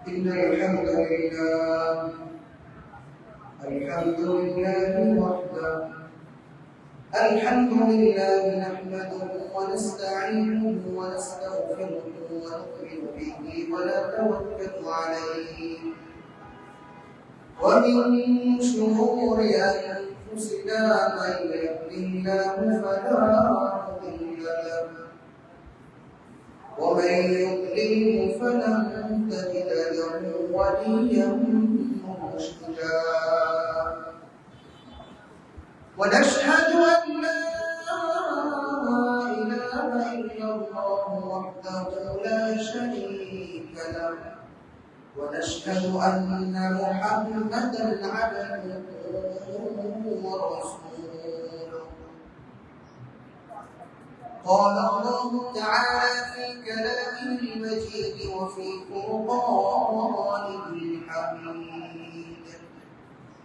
إن الحمد لله وحده الحمد لله نحمده ونستعينه ونستغفره ونؤمن به ونتوكل عليه ومن شرور أنفسنا من يهده الله فلا مضل له ومن يضلل فلن تجد له وليا مرشدا ونشهد أن لا إله إلا الله وحده لا شريك له ونشهد أن محمدا عبده ورسوله قال الله تعالى في كلامه المجيد وفي فرقانه الحميد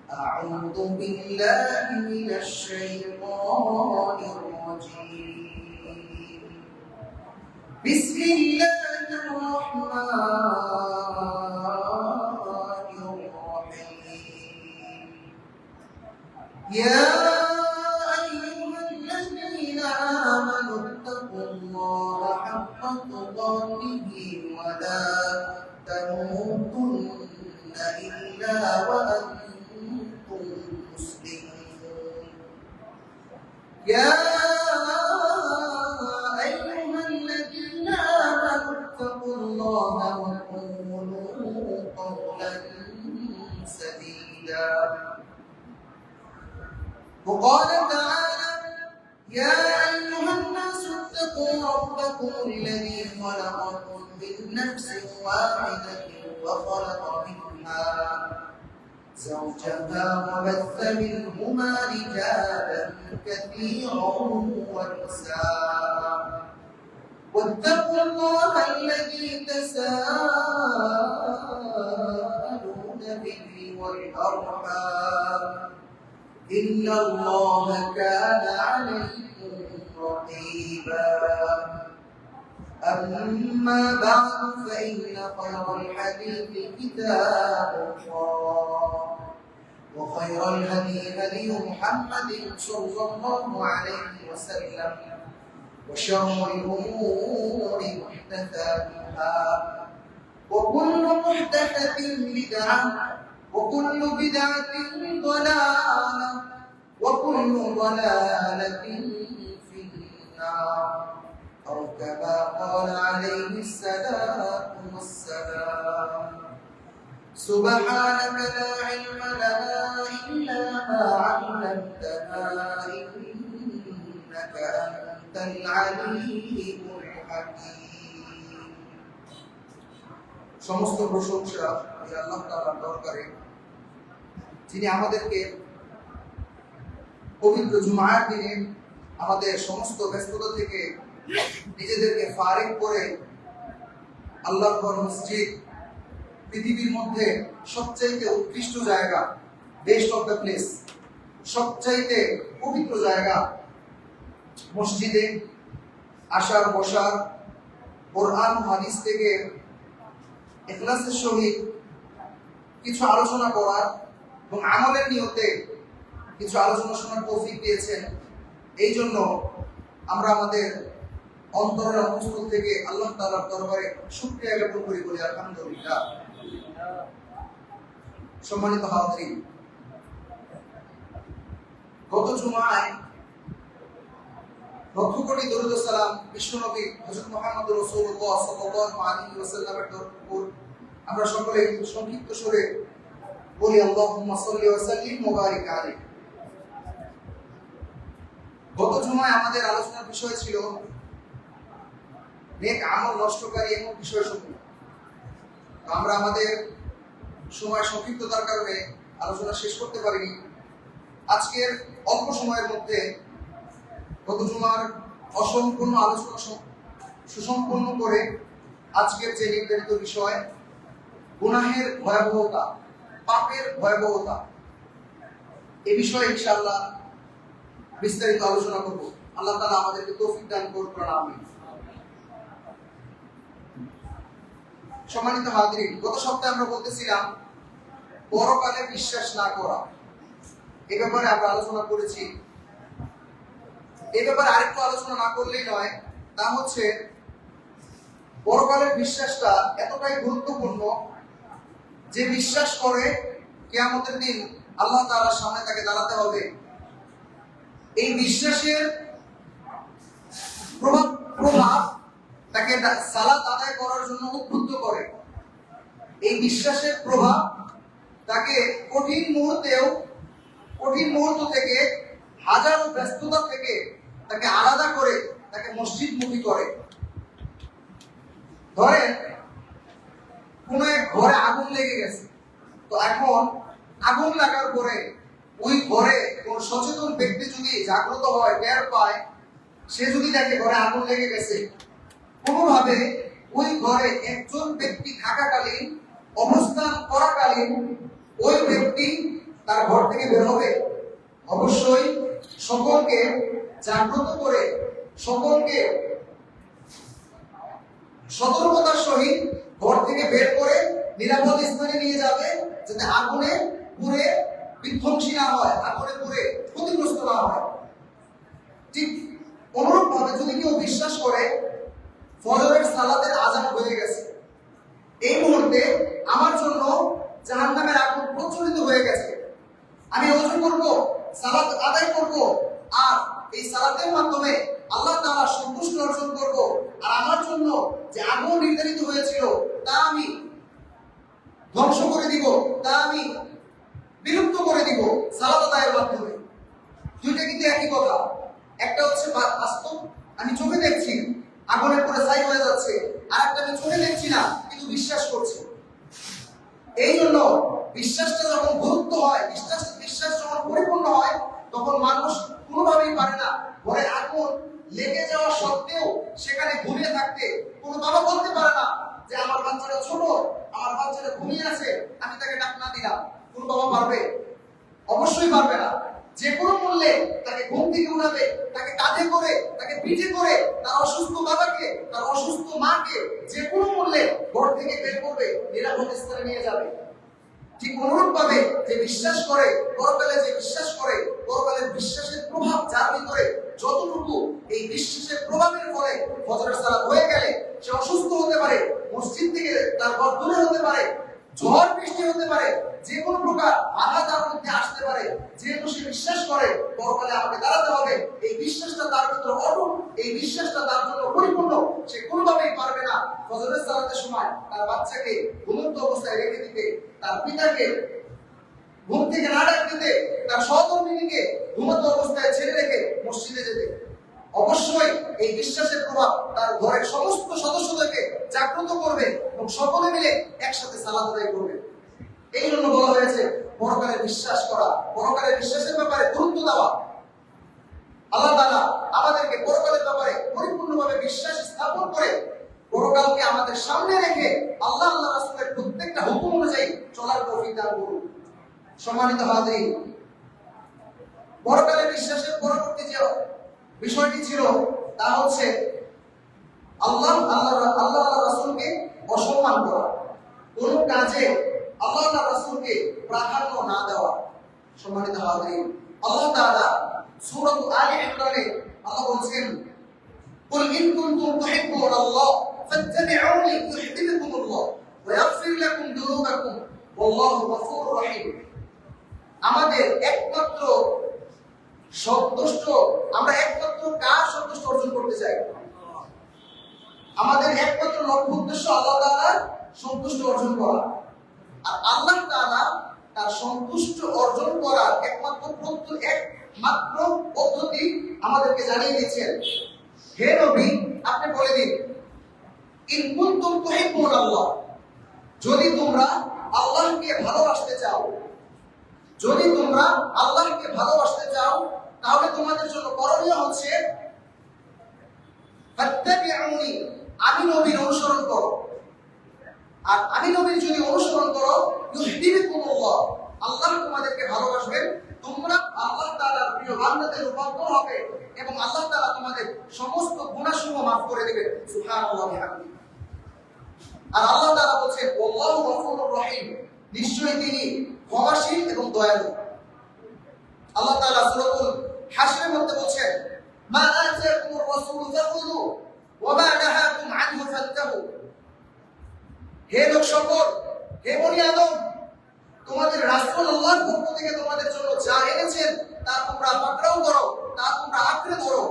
أعوذ بالله من الشيطان الرجيم بسم الله الرحمن الرحيم يا أيها الذين آمنوا اتقوا الله حق تقاته ولا تموتن إلا وأنتم مسلمون يا أيها الذين آمنوا اتقوا الله وقولوا قولا سديدا وقال تعالى يا أيها الناس اتقوا ربكم الذي خلقكم من نفس واحدة وخلق منها زوجها وبث منهما رجالا كثيرا ونساء واتقوا الله الذي تساءلون به والأرحام إن الله كان عليكم رقيبا أما بعد فإن خير الحديث كتاب الله وخير الهدي هدي محمد صلى الله عليه وسلم وشر الأمور محدثاتها وكل محدثة بدعة وكل بدعة ضلالة وكل ضلالة في النار أو كما قال عليه الصلاة والسلام سبحانك لا علم لنا إلا ما علمتنا إنك أنت العليم الحكيم সমস্ত প্রশংসা আল্লাহ তাআলার দরবারে যিনি আমাদেরকে পবিত্র জুমার দিনে আমাদের সমস্ত ব্যস্ততা থেকে নিজেদেরকে ফারিগ করে আল্লাহর ঘর মসজিদ পৃথিবীর মধ্যে সবচাইতে উৎকৃষ্ট জায়গা বেস্ট অফ দ্য প্লেস সবচাইতে পবিত্র জায়গা মসজিদে আসার বসার কোরআন হাদিস থেকে ইখলাসের সহিত কিছু আলোচনা করার এবং আমলের নিয়তে কিছু আলোচনা শোনার তৌফিক দিয়েছেন। এই জন্য আমরা আমাদের অন্তরের অন্তঃস্থল থেকে আল্লাহ তাআলার দরবারে শুকরিয়া জ্ঞাপন করি বলি আলহামদুলিল্লাহ। সম্মানিত হাজিরিন, গত জুমায় লক্ষ কোটি দরুদ ও সালাম বিশ্বনবী হযরত মুহাম্মদ রাসূলুল্লাহ সাল্লাল্লাহু আলাইহি ওয়াসাল্লামের উপর আমরা সকলে সংক্ষিপ্ত স্বরে বলি আল্লাহুম্মা সাল্লি ওয়া সাল্লিম ওয়া বারিক আলাইহি। গত জুমায় আমাদের আলোচনার বিষয় ছিল নেক আমল নষ্টকারী এমন বিষয়সমূহ। আমরা আমাদের সময় সংক্ষিপ্ততার কারণে আলোচনা শেষ করতে পারিনি। আজকের অল্প সময়ের মধ্যে গত জুমার অসম্পূর্ণ আলোচনা সুসম্পন্ন করে আজকের যে নির্ধারিত বিষয় গুনাহের ভয়াবহতা, পাপের ভয়াবহতা, এ বিষয়ে ইনশাআল্লাহ বিস্তারিত আলোচনা করব। আল্লাহ তাআলা আমাদেরকে তৌফিক দান করুন, আমিন। সম্মানিত হাজরিন, গত সপ্তাহে আমরা বলতেছিলাম পরকালে বিশ্বাস না করা। এই ব্যাপারে আমরা আলোচনা করেছি। এই ব্যাপারে আরেকটু আলোচনা না করলেই নয়, তা হচ্ছে পরকালের বিশ্বাসটা এতটাই গুরুত্বপূর্ণ যে বিশ্বাস করে কিয়ামতের দিন আল্লাহ তাআলার সামনে তাকে দাঁড়াতে হবে। এই বিশ্বাসের প্রভাব তাকে সালাত আদায় করার জন্য উদ্বুদ্ধ করে। এই বিশ্বাসের প্রভাব তাকে কঠিন মুহূর্ত থেকে, হাজারো ব্যস্ততা থেকে তাকে আলাদা করে তাকে মসজিদমুখী করে। ধরেন কোন এক ঘরে আগুন লেগে গেছে, তো এখন আগুন লাগার পরে ওই ঘরে কোন সচেতন ব্যক্তি যদি জাগ্রত হয়, টের পায়, সে যদি দেখে ঘরে আগুন লেগে গেছে, কোনোভাবে ওই ঘরে একজন ব্যক্তি থাকাকালীন, অবস্থান করাকালীন ওই ব্যক্তি তার ঘর থেকে বের হবে? অবশ্যই সকলকে জাগ্রত করে, সকলকে সতর্কতার সহিত ঘর থেকে বের করে নিরাপদ স্থানে নিয়ে যাবে, যাতে আগুনে পুড়ে বিধ্বংসী না হয়, আগুনে পুড়ে ক্ষতিগ্রস্ত না হয়। ঠিক অনুরূপ ভাবে যদি কেউ বিশ্বাস করে ফজরের সালাতের আযান হয়ে গেছে, এই মুহূর্তে আমার জন্য জাহান্নামের আগুন প্রজ্বলিত হয়ে গেছে, আমি ওযু করব, সালাত আদায় করব, আর এই সালাতের মাধ্যমে আল্লাহ তাআলার সন্তুষ্টি অর্জন করব, আর আমার জন্য যে আগুন নির্ধারিত হয়েছিল তা আমি ধ্বংস করে দিব, তা আমি বিলুপ্ত করে দিব সালাত আদায়ের মাধ্যমে। দুইটা কিন্তু একই কথা। একটা হচ্ছে বাস্তব, আমি চোখে দেখছি আগুনের পরে ছাই হয়ে যাচ্ছে, আর একটা আমি চোখে দেখছি না কিন্তু বিশ্বাস করছি। এই জন্য বিশ্বাসটা যখন গুরুত্ব হয়, বিশ্বাস যখন পরিপূর্ণ হয়, তখন মানুষ কোনোভাবেই পারে না ঘরে আগুন লেগে যাওয়া সত্ত্বেও সেখানে ঘুমিয়ে থাকতে। কোনো বাবা বলতে পারে না যে আমার বাচ্চাটা ছোট, আমার বাচ্চাটা ঘুমিয়ে আছে, আমি তাকে ডাক না দিলাম। কোন বাবা পারবে? অবশ্যই পারবে না। যে কোনো মূল্যে তাকে ঘুম থেকে উঠাবে, তাকে কাঁধে করে, তাকে পিঠে করে, তার অসুস্থ বাবাকে, তার অসুস্থ মাকে যে কোনো মূল্যে ঘর থেকে বের করবে, নিরাপদ স্থানে নিয়ে যাবে। ঠিক অনুরূপ ভাবে যে বিশ্বাস করে, পরকালে যে বিশ্বাস করে, পরকালের বিশ্বাসের প্রভাব যার ভিতরে যতটুকু, এই বিশ্বাসের প্রভাবের ফলে ফজরের সালাত হয়ে গেলে সে অসুস্থ হতে পারে, মসজিদ থেকে তার ঘর দূরে হতে পারে, ঝড় বৃষ্টি হতে পারে, যে কোনো প্রকার বাধা তার মধ্যে আসতে পারে, যেহেতু সে বিশ্বাস করে পরকালে আমাকে দাঁড়াতে হবে, এই বিশ্বাসটা তার ভিতরে অটুট, এই বিশ্বাসটা তার জন্য পরিপূর্ণ, সে কোনোভাবেই পারবে না ফজরের সালাতের সময় তার বাচ্চাকে ঘুমন্ত অবস্থায় রেখে দিতে, তার পিতাকে ঘুম থেকে না ডাক দিতে, তার সহধর্মিণীকে ঘুমন্ত অবস্থায় ছেড়ে রেখে মসজিদে যেতে। অবশ্যই এই বিশ্বাসের প্রভাব তার ঘরের সমস্ত সদস্যদেরকে জাগ্রত করবে এবং সকলে মিলে একসাথে সালাত আদায় করবে। এই জন্য বলা হয়েছে পরকালে বিশ্বাস করা, পরকালের বিশ্বাসের ব্যাপারে গুরুত্ব দেওয়া। আল্লাহ তাআলা আমাদেরকে পরকালের ব্যাপারে পরিপূর্ণভাবে বিশ্বাস স্থাপন করে পরকালকে আমাদের সামনে রেখে আল্লাহ রাসূলের প্রত্যেকটা হুকুম অনুযায়ী চলার তৌফিক দান করুন। সম্মানিত হাজরিন, পরকালের বিশ্বাসের পরবর্তী যে বিষয়টি ছিল তা হচ্ছে আল্লাহ রাসূলকে অসম্মান করা, কোন কাজে আল্লাহ রাসূলকে প্রাধান্য না দেওয়া। সম্মানিত হাজরিন, আল্লাহ তাআলা সূরা আলে ইমরানে আল্লাহ বলেছেন, কুল ইন কুনতুম তুহিব্বুনাল্লাহ ফাত্তাবিউনি ইউহিব্বুকুমুল্লাহ ওয়া ইয়াগফির লাকুম যুনুবাকুম ওয়াল্লাহু গফুরুর রহিম। আমাদের একমাত্র সন্তুষ্ট, আমরা একমাত্র কার সন্তুষ্ট অর্জন করতে চাই? আমাদের একমাত্র লক্ষ্য উদ্দেশ্য আল্লাহ তাআলার সন্তুষ্ট অর্জন করা। আর আল্লাহ তাআলা তার সন্তুষ্ট অর্জন করার একমাত্র পদ্ধতি আমাদেরকে জানিয়ে দিয়েছেন। হে নবী, আপনি বলে দিন, ইন কুনতুম তুহিব্বুনাল্লাহ, যদি তোমরা আল্লাহকে ভালোবাসতে চাও, যদি তোমরা আল্লাহকে ভালোবাসতে চাও, তাহলে তোমাদের জন্য করণীয় হচ্ছে ফাত্তাবিউনি, আমি নবীর অনুসরণ করো। আর আমি নবীর যদি অনুসরণ করো, ইউহিব্বুকুমুল্লাহ, আল্লাহ তোমাদেরকে ভালোবাসবেন, তোমরা আল্লাহ তাআলার প্রিয় বান্দাদের রূপান্তর হবে এবং আল্লাহ তাআলা তোমাদের সমস্ত গুনাহসমূহ মাফ করে দিবেন। সুবহানাল্লাহি ওয়া বিহামদিহি। আর আল্লাহ তাআলা বলেন আল্লাহু গফুরুর রহিম, নিশ্চয়ই তিনি ক্ষমাশীল এবং দয়ালু। আল্লাহ তাআলা সূরাতুল হাশরের মধ্যে বলেন মা আতাকুমুর রাসূলু ফাখুযু ওয়া মা নাহাকুম আনহু ফান্তাহু। হে লোক সকল, হে বনি আদম, তোমাদের রাসূল আল্লাহর পক্ষ থেকে তোমাদের জন্য যা এনেছেন তা তোমরা পাকড়াও করো, তা তোমরা আঁকড়ে ধরো,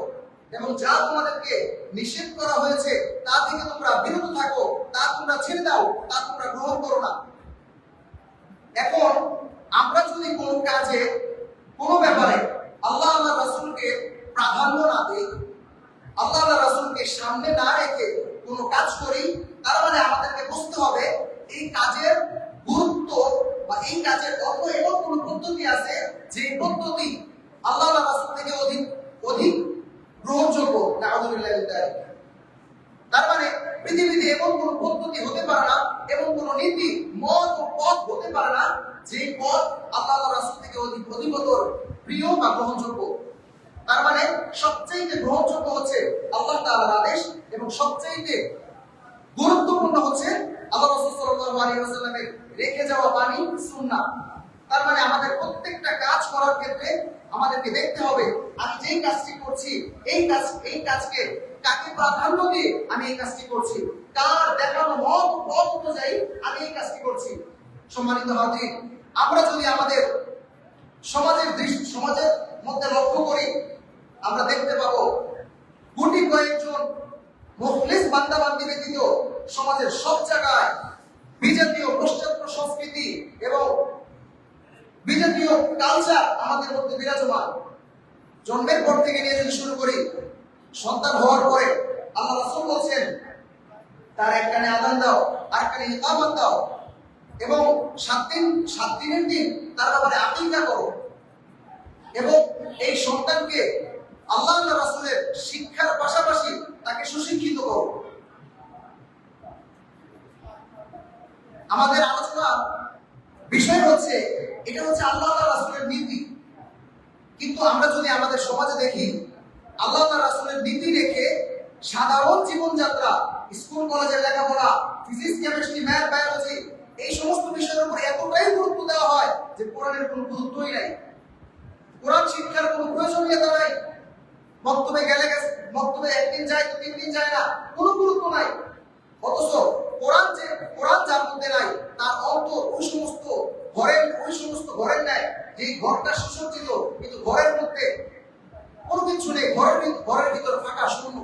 এবং যা তোমাদেরকে নিষেধ করা হয়েছে তা থেকে তোমরা বিরত থাকো, তা তোমরা ছেড়ে দাও, তা তোমরা গ্রহণ করো না। এখন আমরা যদি কোনো কাজে, কোনো ব্যাপারে আল্লাহ আল্লাহ রাসূলকে প্রাধান্য না দেই, আল্লাহ আল্লাহ রাসূলকে সামনে না রেখে কোনো কাজ করি, তার মানে আমাদেরকে বুঝতে হবে এই কাজের গুরুত্ব বা এই কাজের অন্য এমন কোনো পদ্ধতি আছে যে পদ্ধতি আল্লাহ আল্লাহ রাসূল থেকে অধিক অধিক গ্রহণযোগ্য। তার মানে পৃথিবীতে এমন কোন পদ্ধতি হতে পারে না, এমন কোন নীতি মত ও পথ হতে পারে না যে পথ আল্লাহ রাসূল থেকে অধিকতর প্রিয় বা গ্রহণযোগ্য। তার মানে সবচেয়ে গ্রহণযোগ্য হচ্ছে আল্লাহ তাআলার আদেশ, এবং সবচেয়ে গুরুত্বপূর্ণ হচ্ছে আল্লাহ রাসূল সাল্লাল্লাহু আলাইহি ওয়াসাল্লামের রেখে যাওয়া বাণী সুন্নাহ। তার মানে আমাদের প্রত্যেকটা কাজ করার ক্ষেত্রে আমাদেরকে দেখতে হবে আমি যেই কাজটি করছি এই কাজকে কাকে প্রাধান্য দিয়ে আমি এই কাজটি করছি, কার দেখানো মত পথ অনুযায়ী আমি এই কাজটি করছি। সম্মানিত হাজির, আমরা যদি আমাদের সমাজের মধ্যে লক্ষ্য করি, আমরা দেখতে পাবো গুটি কয়েকজন মুখলিস বান্দা বান্দি ব্যতীত সমাজের সব জায়গায় বিজাতীয় পশ্চাৎ সংস্কৃতি এবং বিজাতীয় কালচার আমাদের মধ্যে বিরাজমান। জন্মের পর থেকে নিয়ে যদি শুরু করি, সন্তান হওয়ার পরে আল্লাহ রাসূল বলেন তার এক কানে আযান দাও, আর কানে ইকামত দাও, এবং 7 দিনের দিন তার ব্যাপারে আকীদা করো, এবং এই সন্তানকে আল্লাহ রাসূলের শিক্ষার পাশাপাশি তাকে সুশিক্ষিত করো। আমাদের আলোচনা বিষয় হচ্ছে এটা হচ্ছে আল্লাহ রাসূলের নীতি। কিন্তু আমরা যদি আমাদের সমাজে দেখি, আল্লাহ রাসূলের নীতি রেখে সাধারণ জীবনযাত্রা, স্কুল কলেজের লেখাপড়া, ফিজিক্স কেমিস্ট্রি ম্যাথ বায়োলজি, এই সমস্ত বিষয়ের উপর এতটাই গুরুত্ব দেওয়া হয় যে কোরআনের কোনো গুরুত্বই নাই, কোরআন শিক্ষার কোনো প্রয়োজনীয়তা নাই। বক্তব্যে একদিন যায় তো 3 দিন যায় না, কোনো গুরুত্ব নাই। অথচ কোরআন যার মধ্যে নাই তার অন্তর ওই সমস্ত ঘরের নাই, যে ঘরটা সুসজ্জিত কিন্তু ঘরের মধ্যে কোনো কিছু নেই, ঘরের ভিতর ফাঁকা শূন্য।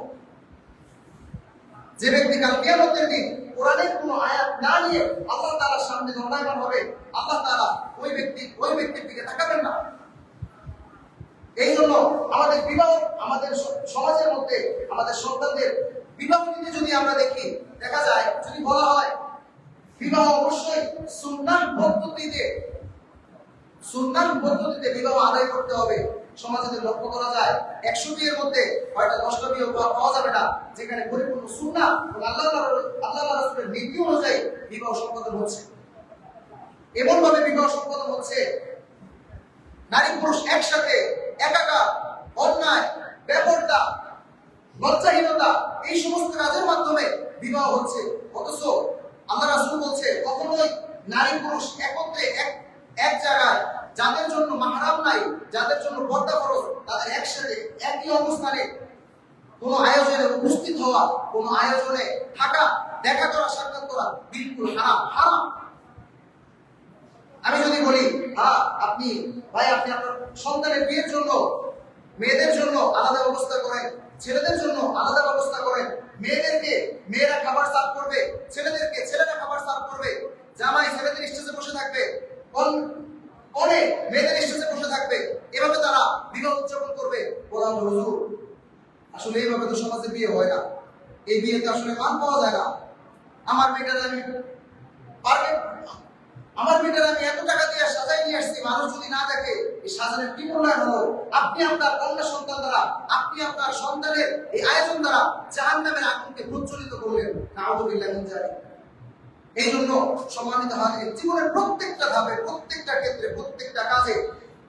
যে ব্যক্তি কাল কিয়ামতের দিন কোরআনের কোনো আয়াত না নিয়ে আল্লাহ তাআলার সামনে দণ্ডায়মান হবে, আল্লাহ তাআলা ওই ব্যক্তির দিকে তাকাবেন না। এই জন্য আমাদের বিবাহ, আমাদের সমাজের মধ্যে আমাদের সন্তানদের বিবাহ নিয়ে যদি আমরা দেখি, দেখা যায় যদি বলা হয় বিবাহ অবশ্যই সুন্নাহ পদ্ধতিতে বিবাহ আদায় করতে হবে, সমাজে লক্ষ্য করা যায় 100 বিয়ের মধ্যে হয়তো 10টা বিয়ে পাওয়া যাবে না যেখানে পরিপূর্ণ সুন্নাহ এবং আল্লাহ রাসূলের নীতি অনুযায়ী বিবাহ সম্পাদন হচ্ছে। এমন ভাবে বিবাহ সম্পাদন হচ্ছে নারী পুরুষ একসাথে, একাকার, অন্যায়, বেপরদা, লজ্জাহীনতা, এই সমস্ত কাজের মাধ্যমে বিবাহ হচ্ছে। অথচ আল্লাহ রাসূল বলছে কখনোই নারী পুরুষ একত্রে এক জায়গায়, যাদের জন্য মাহরাম নাই, যাদের জন্য পর্দা ফরজ, তাদের একসাথে একই অবস্থানে কোনো আয়োজনে উপস্থিত হওয়া, কোনো আয়োজনে থাকা, দেখা করা, সাক্ষাৎ করা বিলকুল হারাম। আমি যদি বলি আপনি আপনার সন্তানের বিয়ের জন্য মেয়েদের জন্য আলাদা ব্যবস্থা করেন, ছেলেদের জন্য আলাদা ব্যবস্থা করেন, মেয়েরা খাবার সার্ভ করবে, ছেলেরা খাবার সার্ভ করবে, জামাই ছেলেদের স্টেজে বসে থাকবে, কনে মেয়েদের স্টেজে বসে থাকবে, এভাবে তারা বিবাহ উদযাপন করবে। বললাম হুজুর, আসলে এইভাবে তো সমাজে বিয়ে হয় না, এই বিয়েতে আসলে মান পাওয়া যায় না। আমার মেয়েটার আমি এত টাকা দিয়ে সাজাই নিয়ে আসছি, মানুষ যদি না দেখে এই সাজানোর কি মূল্যায়ন হলো? আপনি আপনার কন্যা সন্তান দ্বারা, আপনি আপনার সন্তানের এই আয়োজন দ্বারা জাহান্নামের আগুনকে প্রজ্বলিত করলেন। নাউযুবিল্লাহ মিন যালিক। এই জন্য সম্মানিত হাজির, জীবনের প্রত্যেকটা ধাপে, প্রত্যেকটা ক্ষেত্রে, প্রত্যেকটা কাজে,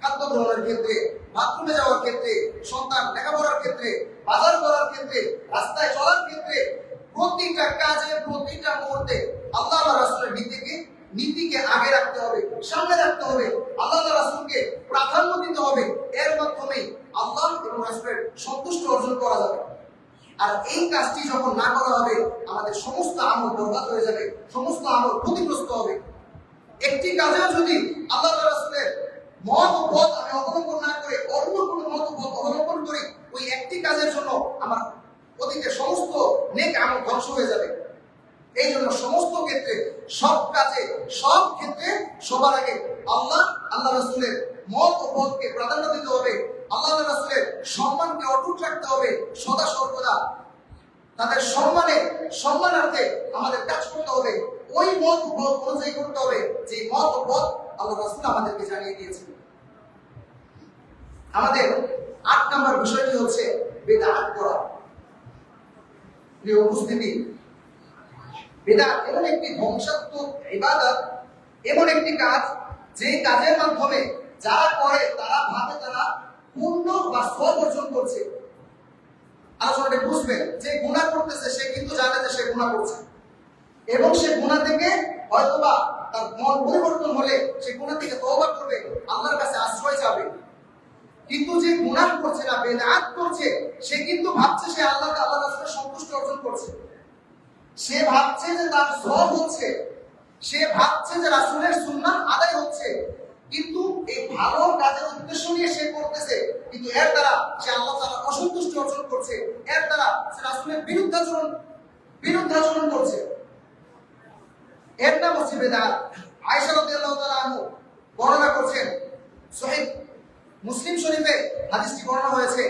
খাদ্য গ্রহণের ক্ষেত্রে, বাথরুমে যাওয়ার ক্ষেত্রে, সন্তান লেখাপড়ার ক্ষেত্রে, বাজার করার ক্ষেত্রে, রাস্তায় চলার ক্ষেত্রে, প্রতিটা কাজে প্রতিটা মুহূর্তে আল্লাহ রাসূলের নীতিকে আগে রাখতে হবে, সামনে রাখতে হবে, আল্লাহ রাসূলকে প্রাধান্য দিতে হবে। এর মাধ্যমে আল্লাহ এবং রাসূলের সন্তুষ্টি অর্জন করা যাবে। আর এই কাজটি যখন না করা হবে, আমাদের সমস্ত আমল বরবাদ হয়ে যাবে, সমস্ত আমল ক্ষতিগ্রস্ত হবে। একটি কাজেও যদি আল্লাহ রাসূলের মত ও পথ আমি অবলম্বন না করে অন্য কোনো মত ও পথ অবলম্বন করি, ওই একটি কাজের জন্য আমার অতীতের সমস্ত নেক আমল ধ্বংস হয়ে যাবে। এই জন্য সমস্ত ক্ষেত্রে, সব কাজে, সব ক্ষেত্রে সবার আগে আল্লাহ রাসূলের মত ও পথকে প্রাধান্য দিতে হবে। আল্লাহ রাসূলের সম্মানকে অটুট রাখতে হবে সদা সর্বদা। তাদের সম্মানার্থে আমাদের কাজ করতে হবে। ওই মত ও পথ অনুযায়ী করতে হবে যে মত ও পথ আল্লাহ রাসূল আমাদেরকে জানিয়ে দিয়েছেন। আমাদের ৮ নম্বর বিষয়টি হচ্ছে বিদআত করা। প্রিয় উপস্থিতি, বিদআত এমন একটি ধ্বংসাত্মক ইবাদত, এমন একটি কাজ যে কাজের মাধ্যমে যারা করে তারা ভাবে তারা পূর্ণ বা সওয়াব অর্জন করছে। আলোচনাটা বুঝবেন, যে গুনাহ করতেছে সে কিন্তু জানে যে সে গুনাহ করছে এবং সে গুনাহ থেকে হয়তোবা তার মন পরিবর্তন হলে সে গুনাহ থেকে তওবা করবে, আল্লাহর কাছে আশ্রয় চাবে। কিন্তু যে গুনাহ করছে না, বিদআত করছে, সে কিন্তু ভাবছে সে আল্লাহ রাসূলের সন্তুষ্টি অর্জন করছে। সে ভাবছে যে তার সওয়াব হচ্ছে, সে ভাবছে যে রাসূলের সুন্নাত আদায় হচ্ছে, কিন্তু এই ভালো কাজের উদ্দেশ্য নিয়ে সে করতেছে, কিন্তু এর দ্বারা সে আল্লাহ তাআলার অসন্তুষ্টি অর্জন করছে, এর দ্বারা সে রাসূলের বিরুদ্ধাচরণ করছে। এর নাম হচ্ছে বিদআত। আয়েশা রাদিয়াল্লাহু তাআলা আনহা বর্ণনা করছেন, সহিহ মুসলিম শরীফে হাদিসটি বর্ণনা হয়েছে।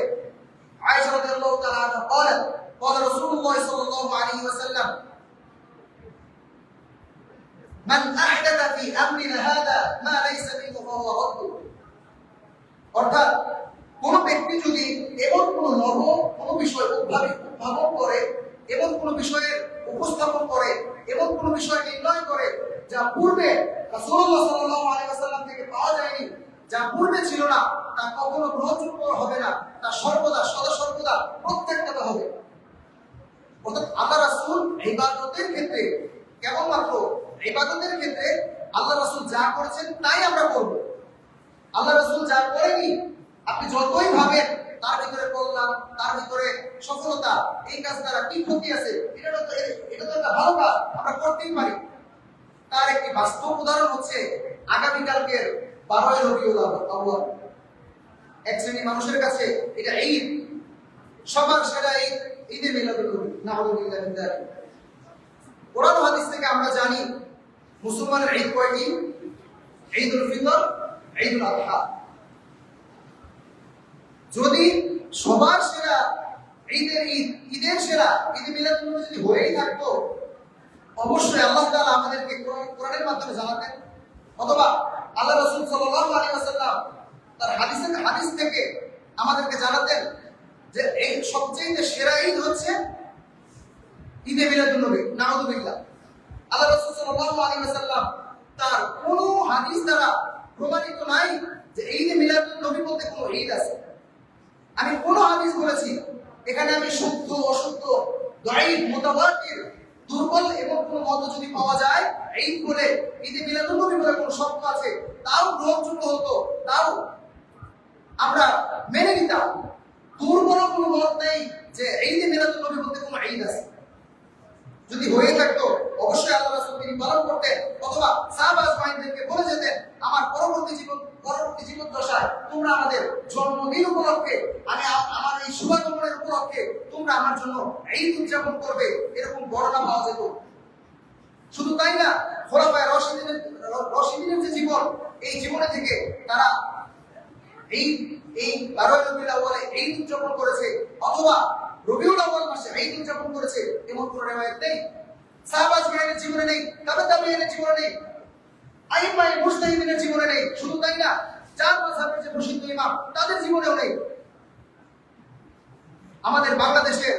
আয়েশা রাদিয়াল্লাহু তাআলা আনহা বলেন, قال رسول الله صلى الله عليه وسلم من أحدث في أمرنا هذا ما ليس منه فهو رد। অর্থাৎ কোন ব্যক্তি যদি এমন কোন নব কোন বিষয় উদ্ভাবন করে, এমন কোন বিষয়ের উপস্থাপন করে, এমন কোন বিষয় নির্ণয় করে যা পূর্বে রাসূলুল্লাহ সাল্লাল্লাহু আলাইহি ওয়াসাল্লাম থেকে পাওয়া যায়নি, যা পূর্বে ছিল না, তা কখনো গ্রহণযোগ্য হবে না, তা সর্বদা সদা সর্বদা প্রত্যাখ্যাত হবে। অর্থাৎ আল্লাহ রাসূল ইবাদতের ক্ষেত্রে, কেবলমাত্র ইবাদতের ক্ষেত্রে আল্লাহ রাসূল যা করেছেন তাই আমরা করব। আল্লাহ রাসূল যা করেনি, আপনি যতই ভাবেন তার ভিতরে কল্যাণ, তার ভিতরে সফলতা, এই কাজ দ্বারা কি ক্ষতি আছে, এটা তো একটা ভালো কাজ, আমরা করতেই পারি। তার একটি বাস্তব উদাহরণ হচ্ছে আগামীকালকের 12ই রবিউল আউয়াল। এক শ্রেণী মানুষের কাছে এটা ঈদ, সবার সেরা ঈদ, ঈদে মিলাদুন নবী। নাউযুবিল্লাহি মিন যালিক। কোরআন হাদিস থেকে আমরা জানি মুসলমানের ঈদ কয়টি? ঈদুল ফিতর, ঈদুল আযহা। যদি সবার সেরা ঈদের সেরা ঈদে মিলাদুন নবী যদি হয়েই থাকতো, অবশ্যই আল্লাহ তাআলা আমাদেরকে কোরআনের মাধ্যমে জানাতেন, অথবা আল্লাহ রাসূল সাল্লাল্লাহু আলাইহি ওয়াসাল্লাম তার হাদিস থেকে আমাদেরকে জানাতেন যে এই সবচেয়ে সেরা ঈদ হচ্ছে ঈদে মিলাদুন নবী। নাউযুবিল্লাহ। আল্লাহ রাসূল সাল্লাল্লাহু আলাইহি ওয়াসাল্লাম তার কোনো হাদিস দ্বারা প্রমাণিত নাই যে ঈদে মিলাদুন নবী বলতে কোনো ঈদ আছে। আমি কোন হাদিস বলেছি, এখানে আমি শুদ্ধ অশুদ্ধ, দাঈফ, মুতাওয়াতির, দুর্বল এবং কোন মত যদি পাওয়া যায় ঈদ বলে, ঈদে মিলাদুন নবী বলে কোন শব্দ আছে, তাও গ্রহণযোগ্য হতো, তাও আমরা মেনে নিতাম। দুর্বল কোনো মত নেই যে ঈদে মিলাদুন নবী বলতে কোনো ঈদ আছে। যদি হয়ে থাকতো অবশ্যই আল্লাহ রাসূল তিনি পালন করতেন, অথবা সাহাবা আজমাইনদেরকে বলে যেতেন, আমার পরবর্তী জীবন দশায় তোমরা আমাদের জন্মদিন উপলক্ষে, আমার এই শুভাগমনের উপলক্ষে তোমরা আমার জন্য ঈদ উদযাপন করবে, এরকম বর্ণনা পাওয়া যেত। শুধু তাই না, খোলাফায়ে রাশিদিনের যে জীবন, এই জীবনে থেকে তারা এই 12 রবিউল আউয়ালে ঈদ উদযাপন করেছে, অথবা রবিউল আউয়াল মাসে ঈদ উদযাপন করেছে, এমন কোনো রিওয়ায়াত নেই। সাহাবা আজমাইনের জীবনে নেই, তাবেঈনের জীবনে নেই, আইম্মায়ে মুজতাহিদিনের জীবনে নেই। শুধু তাই না, চার মাযহাবের যে প্রসিদ্ধ ইমাম তাদের জীবনেও নেই। আমাদের বাংলাদেশের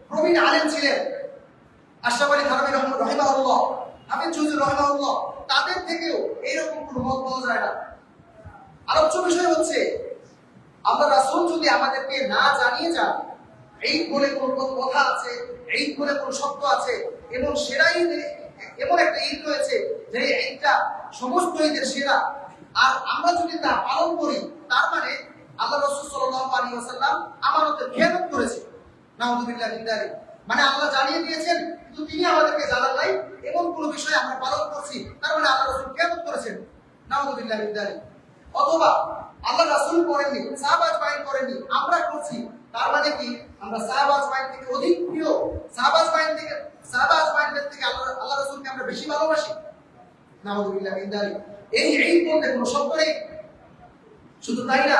প্রবীণ আলেম ছিলেন আশরাফ আলী থানভী রাহিমাহুল্লাহ, হাফিজ চৌধুরী রাহিমাহুল্লাহ, তাদের থেকেও এইরকম কোনো মত পাওয়া যায় না। আলোচ্য বিষয় হচ্ছে আল্লাহ রাসূল যদি আমাদেরকে না জানিয়ে যান এই বলে কোনো কথা আছে, এই বলে কোনো শব্দ আছে, এবং সেরাই এমন একটা ঈদ রয়েছে যে ঈদটা সমস্ত ঈদের সেরা। আর আমরা যদি তা পালন করি, তার মানে আল্লাহ রাসূল সাল্লাল্লাহু আলাইহি ওয়াসাল্লাম আমানতের খেয়ানত করেছে। নাউযুবিল্লাহ মিন যালিক। মানে আল্লাহ জানিয়ে দিয়েছেন কিন্তু তিনি আমাদেরকে জানান নাই, এমন কোনো বিষয় আমরা পালন করছি, তার মানে আল্লাহ রাসূল খেয়ানত করেছেন। নাউযুবিল্লাহ মিন যালিক। অথবা আল্লাহ রাসূল করেননি, সাহাবা আজমাইন করেননি, আমরা করছি, তার মানে কি আমরা সাহাবা আজমাইন থেকে অধিক প্রিয়, সাহাবা আজমাইনদের থেকে আল্লাহ রাসূলকে আমরা বেশি ভালোবাসি? নাউযুবিল্লাহ মিন যালিক। এই বলতে কোনো শব্দ নেই। শুধু তাই না,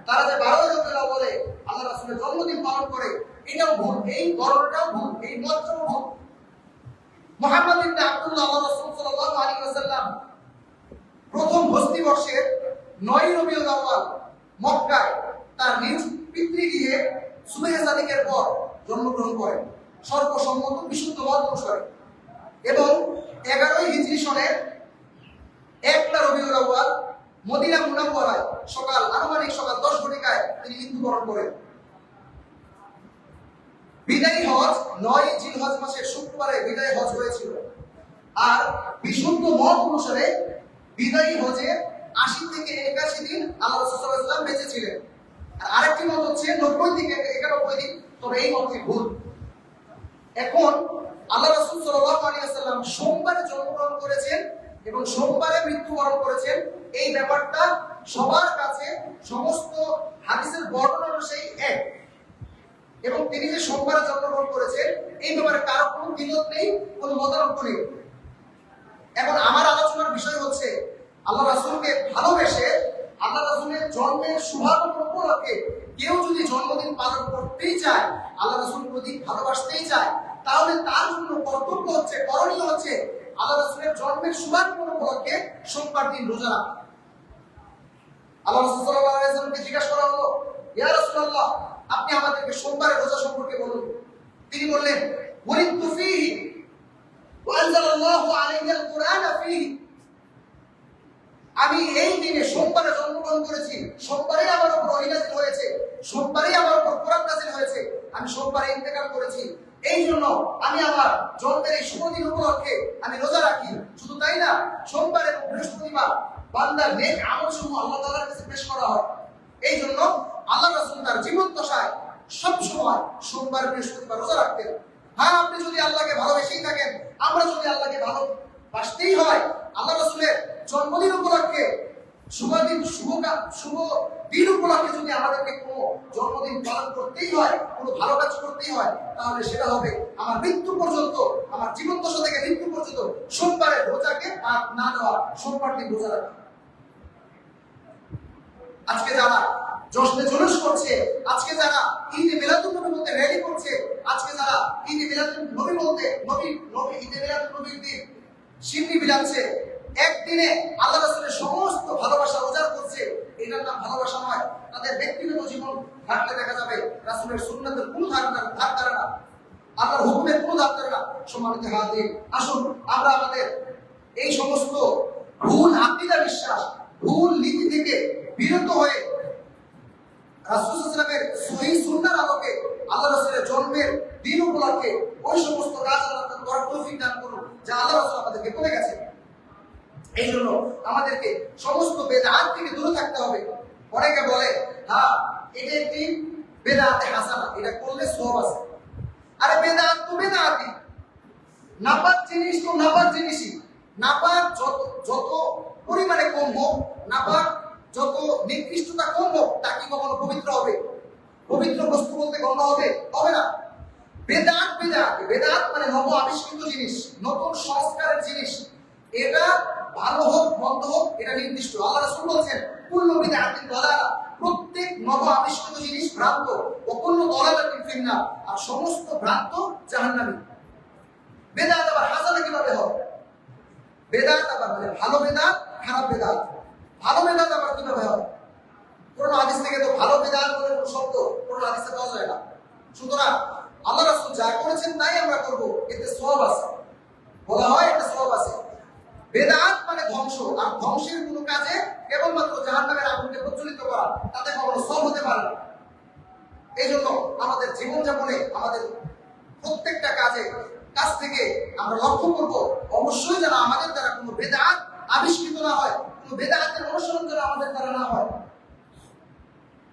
তারা যে 12 রবিউল আউয়ালে আল্লাহ রাসূলের জন্মদিন পালন করে, এটাও ভুল, এই গণনাটাও ভুল, এই মতটাও ভুল। মুহাম্মদ ইবনে আব্দুল্লাহ আল্লাহ রাসূল সাল্লাল্লাহু আলাইহি ওয়াসাল্লাম প্রথম হজরত বর্ষের 9 রবিউল আউয়াল মক্কায় তার নিজ পিতৃগৃহে সুবহে সাদিকের পর জন্মগ্রহণ করেন সর্বসম্মত বিশুদ্ধ মত অনুসারে, এবং 11 হিজরি সনের 1 রবিউল আউয়াল মদিনা মুনাওয়ারায় আনুমানিক সকাল 10 ঘটিকায় তিনি মৃত্যুবরণ করেন। বিদায়ী হজ 9 জিলহজ মাসের শুক্রবারে বিদায়ী হজ হয়েছিল। আর বিশুদ্ধ মত অনুসারে বিদায়ী হজে 80 থেকে 81 দিন আল্লাহ রাসূল সাল্লাল্লাহু আলাইহি ওয়াসাল্লাম বেঁচে ছিলেন। আর আরেকটি মত হচ্ছে 90 থেকে 91 দিন, তবে এই মতটি ভুল। এখন আল্লাহ রাসূল সাল্লাল্লাহু আলাইহি ওয়াসাল্লাম সোমবারে জন্মগ্রহণ করেছেন এবং সোমবারে মৃত্যুবরণ করেছেন, এই ব্যাপারটা সবার কাছে সমস্ত হাদিসের বর্ণনা অনুযায়ী এক। এবং তিনি যে সোমবারে জন্মগ্রহণ করেছেন এই ব্যাপারে কারো কোনো দ্বিমত নেই, কোনো মতানৈক্য নেই। এখন আমার আলোচনার বিষয় হচ্ছে আল্লাহ রাসূলকে ভালোবেসে আল্লাহ রাসূলের জন্মের শুভাগমন উপলক্ষে কেউ যদি জন্মদিন পালন করতেই চায়, আল্লাহ রাসূল প্রতি ভালোবাসতেই চায়, তাহলে তার জন্য কর্তব্য হচ্ছে, করণীয় হচ্ছে আল্লাহ রাসূলের জন্মের শুভাগমন উপলক্ষে সোমবার দিন রোজা রাখা। আল্লাহ রাসূল সাল্লাল্লাহু আলাইহি ওয়াসাল্লামকে জিজ্ঞাসা করা হলো, ইয়া রাসূলুল্লাহ, আপনি আমাদেরকে সোমবারের রোজা সম্পর্কে বলুন। তিনি বললেন, ওয়ালিদতু ফীহি ওয়া আনজালাল্লাহু আলাইহিল কুরআনা ফীহি। আমি এই দিনে সোমবারে জন্মগ্রহণ করেছি, সোমবারেই আমার উপর ওহী নাযিল হয়েছে, সোমবারেই আমার উপর কোরআন নাযিল হয়েছে, আমি সোমবারে ইন্তেকাল করেছি, এই জন্য আমি আমার জন্মের এই শুভ দিন উপলক্ষে আমি রোজা রাখি। শুধু তাই না, সোমবার এবং বৃহস্পতিবার বান্দার নেক আমলসমূহ আল্লাহ তাআলার কাছে পেশ করা হয়। এই জন্য আল্লাহ রাসূল তার জীবন দশায় সব সময় সোমবার বৃহস্পতিবার রোজা রাখতেন। হ্যাঁ, আপনি যদি আল্লাহকে ভালোবেসেই থাকেন, আমরা যদি আল্লাহকে ভালোবাসতেই হয়, আল্লাহ রাসূলের জন্মদিন উপলক্ষে শুভ দিন উপলক্ষে যদি আমাদেরকে কোনো জন্মদিন পালন করতেই হয়, কোনো ভালো কাজ করতেই হয়, তাহলে সেটা হবে আমার মৃত্যু পর্যন্ত, আমার জীবন দশা থেকে মৃত্যু পর্যন্ত সোমবারের রোজাকে বাদ না দেওয়া, সোমবার দিন রোজা রাখা। আজকে যারা জশ্নে জুলুস করছে, আজকে যারা ঈদে মিলাদুন নবী বলতে র্যালি করছে, আজকে যারা ঈদে মিলাদুন নবী বলতে ঈদে মিলাদুন নবীর দিন শিরনি বিলাচ্ছে, একদিনে আল্লাহ রাসূলের সমস্ত ভালোবাসা উজাড় করছে, এটার নাম ভালোবাসা নয়। তাদের ব্যক্তিগত জীবন ঘাটলে দেখা যাবে রাসূলের সুন্নাতের কোনো ধার ধারে না, আল্লাহর হুকুমের কোনো ধার ধারে না। সম্মানিত হাজির, আসুন আমরা আমাদের এই সমস্ত ভুল আকীদা বিশ্বাস, ভুল নীতি থেকে বিরত হয়ে রাসূল সাল্লাল্লাহু আলাইহি ওয়াসাল্লামের সহিহ সুন্নাহর আলোকে আল্লাহ রাসূলের জন্মের দিন উপলক্ষে ওই সমস্ত কাজ আল্লাহ করার তৌফিক দান করুন যা আল্লাহ রাসূল আমাদেরকে বলে গেছেন। এই জন্য আমাদেরকে সমস্ত বেদাত থেকে দূরে থাকতে হবে। অনেকে বলে, হ্যাঁ, এটা একটি বেদাতে হাসানা, এটা করলে সওয়াব আছে। আরে বেদাত তো বেদাতই, নাপাক জিনিস তো নাপাক জিনিসই। নাপাক যত পরিমাণে কম হোক, নাপাক যত নিকৃষ্টতা কম হোক, তা কি কখনো পবিত্র হবে? পবিত্র বস্তু বলতে গণ্য হবে? হবে না। বেদাত মানে নব আবিষ্কৃত জিনিস, নতুন সংস্কারের জিনিস। এটা ভালো হোক মন্দ হোক, এটা নির্দিষ্ট। আল্লাহ রাসূল বলেছেন, কুল্লু বিদআতিন দালালা, প্রত্যেক নব আবিষ্কৃত জিনিস ভ্রান্ত, ও কুল্লু দালালাতিন ফিন্নার, আর সমস্ত ভ্রান্ত জাহান্নামী। বেদাত আবার হাসানা কিভাবে হয়? বেদাত আবার মানে ভালো বেদাত, খারাপ বেদাত। ভালো বেদাত আবার কিভাবে হয়? কোন হাদিস থেকে তো ভালো বেদাত বলে কোনো শব্দ কোন হাদিসে পাওয়া যায় না। সুতরাং আল্লাহ রাসূল যা করেছেন তাই আমরা করব, এতে সওয়াব আছে। বলা হয় এটা সওয়াব আছে। বেদাত মানে ধ্বংস, আর ধ্বংসের কোনো কাজে কেবলমাত্র জাহান্নামের আগুনকে প্রজ্বলিত করা, তাতে কখনো সওয়াব হতে পারে না। এই জন্য আমাদের জীবনযাপনে আমাদের প্রত্যেকটা কাজ থেকে আমরা লক্ষ্য করব অবশ্যই যেন আমাদের দ্বারা কোনো বেদাত আবিষ্কৃত না হয়, কোনো বেদাতের অনুসরণ যেন আমাদের দ্বারা না হয়।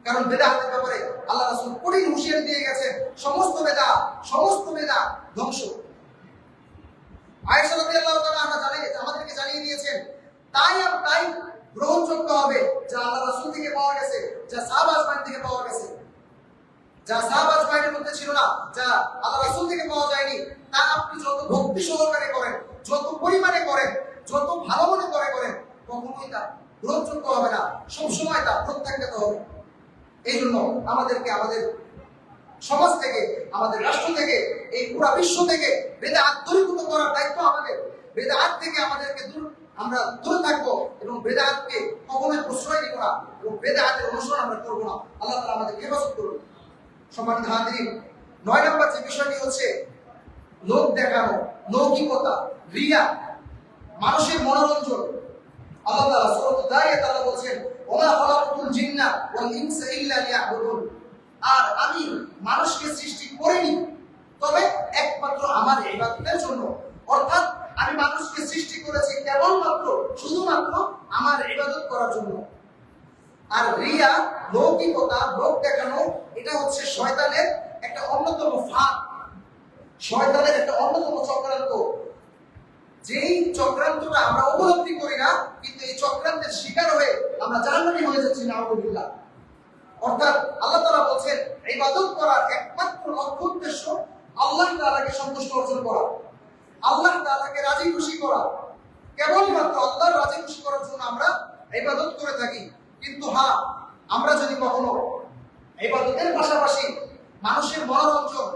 কারণ বেদাতের ব্যাপারে আল্লাহ রাসূল কঠিন হুঁশিয়ারি দিয়ে গেছেন, সমস্ত বেদাত ধ্বংস। আয়েশা রাদিয়াল্লাহু তাআলা আমাদেরকে জানিয়ে দিয়েছেন, তাই গ্রহণযোগ্য হবে যা আল্লাহ রাসূল থেকে পাওয়া গেছে, যা সাহাবা আজমাইন থেকে পাওয়া গেছে। যা সাহাবা আজমাইনের মধ্যে ছিল না, যা আল্লাহ রাসূল থেকে পাওয়া যায়নি, তা আপনি যত ভক্তি সহকারে করেন, যত পরিমাণে করেন, যত ভালো মনে করেন, কখনোই তা গ্রহণযোগ্য হবে না, সবসময় তা প্রত্যাখ্যাত হবে। এই জন্য আমাদেরকে আমাদের সমাজ থেকে, আমাদের রাষ্ট্র থেকে, এই পুরা বিশ্ব থেকে বেদাত দূরীভূত করার দায়িত্ব আমাদের। বেদাত থেকে আমরা দূরে থাকবো এবং বেদাতকে কখনোই প্রশ্রয় দিব না এবং বেদাতের অনুসরণ আমরা করবো না। আল্লাহ তাআলা আমাদের হেফাজত করুন। সম্মানিত হাজিরিন, 9 নম্বর যে বিষয়টি হচ্ছে লোক দেখানো, লৌকিকতা, রিয়া, মানুষের মনোরঞ্জন। আল্লাহ তাআলা সূরা দারিয়াত আল্লাহ বলছেন, ওয়া মা খালাকাতুল জিন্না ওয়াল ইনসা ইল্লা লিয়াবুদুন। আর আমি মানুষকে সৃষ্টি করিনি তবে একমাত্র আমার ইবাদতের জন্য। অর্থাৎ আমি মানুষকে সৃষ্টি করেছি কেবলমাত্র শুধুমাত্র আমার ইবাদত করার জন্য। আর রিয়া, লৌকিকতা, লোক দেখানো, এটা হচ্ছে শয়তানের একটা অন্যতম ফাঁদ, শয়তানের একটা অন্যতম চক্রান্ত। যেই চক্রান্তটা আমরা উপলব্ধি করি না, কিন্তু এই চক্রান্তের শিকার হয়ে আমরা জাহান্নামী হয়ে যাচ্ছি, নাউযুবিল্লাহ। অর্থাৎ আল্লাহ তাআলা বলছেন, ইবাদত করার একমাত্র লক্ষ্য উদ্দেশ্য আল্লাহ তাআলাকে সন্তুষ্ট অর্জন করা, আল্লাহ তাআলাকে রাজি খুশি করা। কেবলমাত্র আল্লাহর রাজি খুশি করার জন্য আমরা ইবাদত করে থাকি। কিন্তু হ্যাঁ, আমরা যদি কখনো ইবাদতের পাশাপাশি মানুষের মনোরঞ্জন,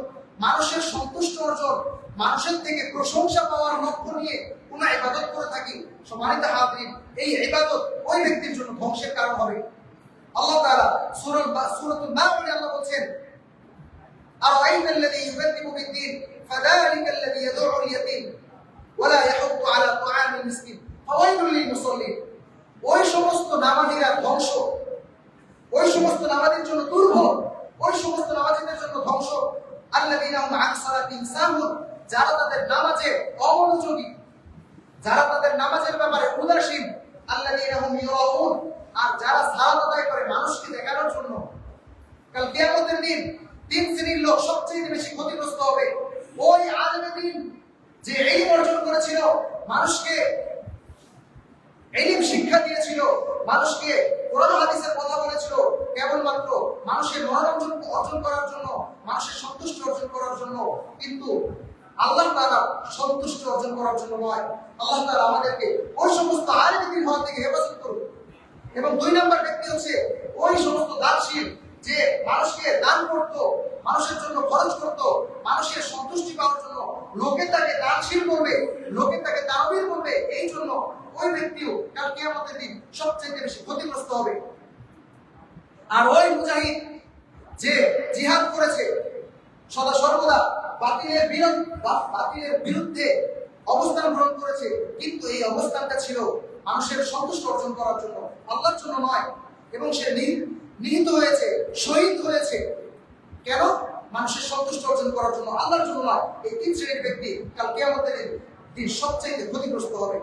মানুষের সন্তুষ্ট অর্জন, মানুষের থেকে প্রশংসা পাওয়ার লক্ষ্য নিয়ে কোনো ইবাদত করে থাকি, সম্মানিত হাজিরিন, এই ইবাদত ওই ব্যক্তির জন্য ধ্বংসের কারণ হবে। আল্লাহ তাআলা সূরাতুন নাহলে আল্লাহ বলছেন, আরাআইতাল্লাযী ইউকাযযিবু বিদ্দীন ফাযালিকাল্লাযী ইয়াদউল ইয়াতীম ওয়া লা ইয়াহুদ্দু আলা তাআমিল মিসকিন ফাওয়াইলুল লিল মুসাল্লিন। ওই সমস্ত নামাজীরা ধ্বংস, ওই সমস্ত নামাজীর জন্য দুর্ভোগ, ওই সমস্ত নামাজীদের জন্য ধ্বংস, আল্লাযীনা হুম আন সালাতিহিম সাহুন, যারা তাদের নামাজে অমনোযোগী, যারা তাদের নামাজের ব্যাপারে উদাসীন, আল্লাযীনা হুম ইউরাউন, আর যারা সালাত আদায় করে মানুষকে দেখানোর জন্য। কাল কিয়ামতের দিন 3 শ্রেণীর লোক সবচেয়ে বেশি ক্ষতিগ্রস্ত হবে। ওই আলেমে দ্বীন যে ইলম অর্জন করেছিল, মানুষকে ইলম শিক্ষা দিয়েছিল, মানুষকে কোরআন হাদিসের কথা বলেছিল কেবলমাত্র মানুষের মনোরঞ্জন অর্জন করার জন্য, মানুষের সন্তুষ্টি অর্জন করার জন্য, কিন্তু আল্লাহ তাআলা সন্তুষ্টি অর্জন করার জন্য নয়। আল্লাহ তাআলা আমাদেরকে ওই সমস্ত আলেমে দ্বীন হওয়া থেকে হেফাজত করুন। এবং 2 নম্বর ব্যক্তি হচ্ছে ওই সমস্ত দানশীল যে মানুষকে দান করত, মানুষের জন্য খরচ করত, মানুষের সন্তুষ্টি পাওয়ার জন্য। লোকে তাকে দানশীল করবে, লোকে তাকে দানবীর করবে, এই জন্য ওই ব্যক্তিও কাল কিয়ামতের দিন সবচেয়ে বেশি ক্ষতিগ্রস্ত হবে। আর ওই মুজাহিদ যে জিহাদ করেছে, সদা সর্বদা বাতিলের বিরুদ্ধে অবস্থান গ্রহণ করেছে, কিন্তু এই অবস্থানটা ছিল মানুষের সন্তুষ্ট অর্জন করার জন্য, আল্লাহর জন্য নয়। এবং সে নিহত হয়েছে, শহীদ হয়েছে কেন? মানুষের সন্তুষ্ট অর্জন করার জন্য, আল্লাহর জন্য নয়। এই 3 শ্রেণীর ব্যক্তি কাল কিয়ামতের দিন সবচেয়ে ক্ষতিগ্রস্ত হবে।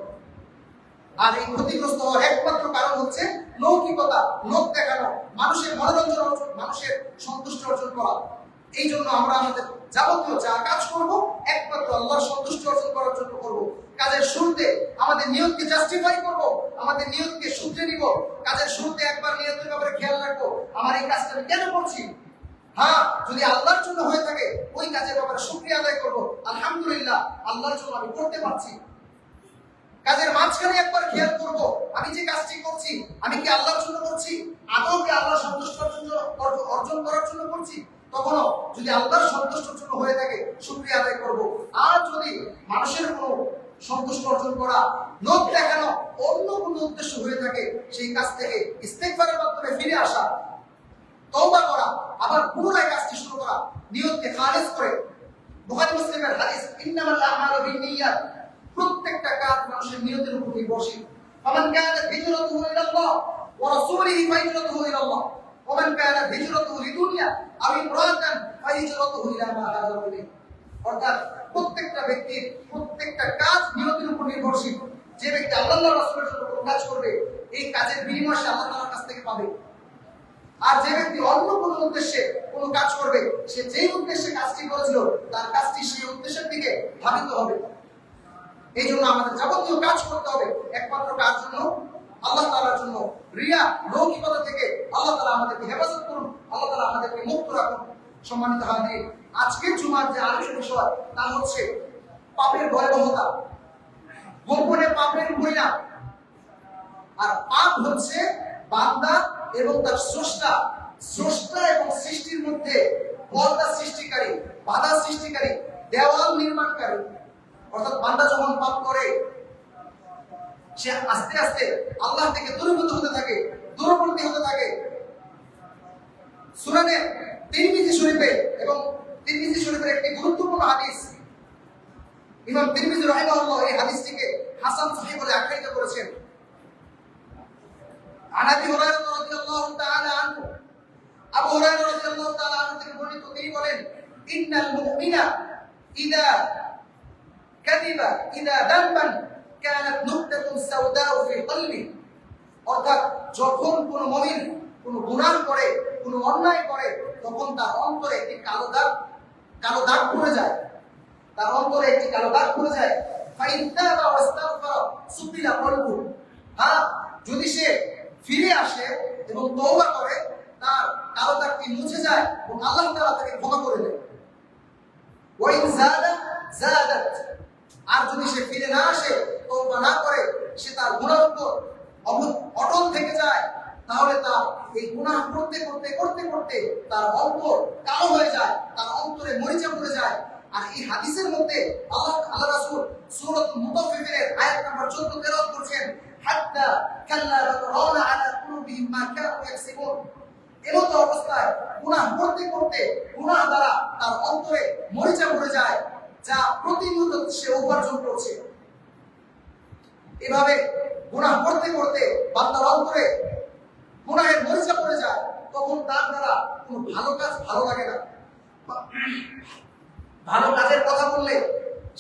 আর এই ক্ষতিগ্রস্ত হওয়ার একমাত্র কারণ হচ্ছে লৌকিকতা, লোক দেখানো, মানুষের মনোরঞ্জন অর্জন, মানুষের সন্তুষ্ট অর্জন করা। এই জন্য আমরা আমাদের যাবতীয় যা কাজ করব একমাত্র আল্লাহর সন্তুষ্টি অর্জন করার জন্য করব। কাজের শুরুতে আমাদের নিয়তকে জাস্টিফাই করব, আমাদের নিয়তকে শুধরে নিব। কাজের শুরুতে একবার নিয়তের ব্যাপারে খেয়াল রাখবো, আমার এই কাজটা আমি কেন করছি। হ্যাঁ, যদি আল্লাহর জন্য হয়ে থাকে ওই কাজের ব্যাপারে শুকরিয়া আদায় করব, আলহামদুলিল্লাহ আল্লাহর জন্য আমি করতে পারছি। কাজের মাঝখানে একবার খেয়াল করব, আমি যে কাজটি করছি আমি কি আল্লাহর জন্য করছি, আদৌ কি আল্লাহর সন্তুষ্ট অর্জন করার জন্য করছি। তখনও যদি আল্লাহর সন্তুষ্টির জন্য হয়ে থাকে শুকরিয়া আদায় করব। আর যদি মানুষের কোনো সন্তুষ্ট অর্জন করা, লোক দেখানো, অন্য কোনো উদ্দেশ্য হয়ে থাকে, সেই কাজ থেকে ইস্তেগফারের মাধ্যমে ফিরে আসা, তওবা করা, আবার পুনরায় কাজটি শুরু করা, নিয়তকে খালিস করে। বুখারী মুসলিমের হাদিস, ইন্নামাল আমালু বিন্নিয়াত, প্রত্যেকটা কাজ মানুষের নিয়তের উপর নির্ভরশীল। ফামান কানাত হিজরাতুহু ইলাল্লাহ ওয়া রাসূলিহি ফাহিজরাতুহু ইলাল্লাহ ওমান কানা হিজরাতুহু লিদুনিয়া আও ইমরাতান ফাহিজরাতুহু ইলা মা হাজারা ইলাইহি। অর্থাৎ প্রত্যেকটা ব্যক্তির প্রত্যেকটা কাজ নিয়তের উপর নির্ভরশীল। যে ব্যক্তি আল্লাহর রাসূলের জন্য কোনো কাজ করবে, এই কাজের বিনিময় সে আল্লাহ তাআলার কাছ থেকে পাবে। আর যে ব্যক্তি অন্য কোনো উদ্দেশ্যে কোনো কাজ করবে, সে যেই উদ্দেশ্যে কাজটি করেছিল তার কাজটি সেই উদ্দেশ্যের দিকে ধাবিত হবে। এই জন্য আমাদের যাবতীয় কাজ করতে হবে একমাত্র কাজ জন্য, আল্লাহ তাআলার জন্য। রিয়া, লৌকিকতা থেকে আল্লাহ তাআলা আমাদেরকে হেফাজত করুন, আল্লাহ তাআলা আমাদেরকে মুক্ত রাখুন। সম্মানিত হাজির, আজকের জুমার যে আরেকটা বিষয় তা হচ্ছে পাপের ভয়াবহতা, গোপনে পাপের পরিণাম। আর পাপ হচ্ছে বান্দা এবং তার স্রষ্টা এবং সৃষ্টির মধ্যে পর্দা সৃষ্টিকারী, বাধা সৃষ্টিকারী, দেওয়াল নির্মাণকারী। অর্থাৎ বান্দা যখন পাপ করে সে আস্তে আস্তে আল্লাহ থেকে দূরীভূত হতে থাকে, দূরবর্তী হতে থাকে। সুনানে তিরমিজি শরীফে এবং তিরমিজি শরীফের একটি গুরুত্বপূর্ণ হাদিস, ইমাম তিরমিজি রাহিমাহুল্লাহ এই হাদিসটিকে হাসান সহিহ বলে আখ্যায়িত করেছেন। আন আবি হুরায়রা রাদিয়াল্লাহু তাআলা আনহু, আবু হুরায়রা রাদিয়াল্লাহু তাআলা আনহু থেকে বর্ণিত, তিনি বলেন, ইন্নাল মুমিনা ইদা কাযিবা ইদা দামবান কানাত নুকতাতুন সাওদাউ ফি কলবি। অর্থাৎ যখন কোন মুমিন কোন গুনাহ করে, কোন অন্যায় করে, তখন তার অন্তরে একটি কালো দাগ পড়ে যায়, তার অন্তরে একটি কালো দাগ পড়ে যায়। ফাইন তাবা ওয়াস্তাগফারা সুবিলা কলবু। হ্যাঁ, যদি সে ফিরে আসে এবং তওবা করে, তার কালো দাগটি মুছে যায় এবং আল্লাহ তাআলা তাকে ক্ষমা করে দেন। ওয়া ইন জাদাত, আর যদি সে ফিরে না আসে, তওবা না করে, সে তার গুনাহের উপর অটল থেকে যায়, তাহলে তার এই গুনাহ করতে করতে তার অন্তর কালো হয়ে যায়, তার অন্তরে মরিচা পড়ে যায়। আর এই হাদিসের মধ্যে আল্লাহ রাসূল সূরাতুল মুতাফফিফিনের আয়াত নাম্বার 14 তেলাওয়াত করেছেন, হাত্তা কাল্লা রানা আলা কুলুবিহিম মা কানু ইয়াকসিবুন। এমতো অবস্থায় গুনাহ করতে গুনাহ দ্বারা তার অন্তরে মরিচা পড়ে যায়, যা প্রতিনিয়ত সে উপার্জন করছে। এভাবে গুনাহ করতে বান্দার অন্তরে গুনাহের মরিচা পড়ে যায়, তখন তার দ্বারা কোনো ভালো কাজ ভালো লাগে না। ভালো কাজের কথা বললে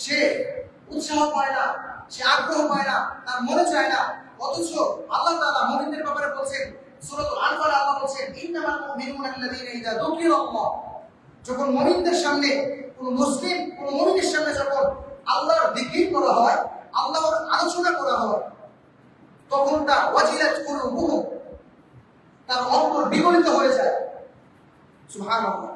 সে উৎসাহ পায় না, সে আগ্রহ পায় না, তার মনে চায় না। অথচ আল্লাহ তাআলা মুমিনদের ব্যাপারে বলছেন, সূরাতুল আনফাল আল্লাহ বলছেন, ইন্নামাল মুমিনুনা আল্লাযীনা ইযা যুকিরাল্লাহ। যখন মুমিনদের সামনে, কোন মুসলিম কোন মুমিনের সামনে যখন আল্লাহর যিকির করা হয়, আল্লাহর আলোচনা করা হয়, তখন তার ওয়াজিলাত কুলুবুহুম, তার অন্তর বিগলিত হয়ে যায়। সুবহানাল্লাহ।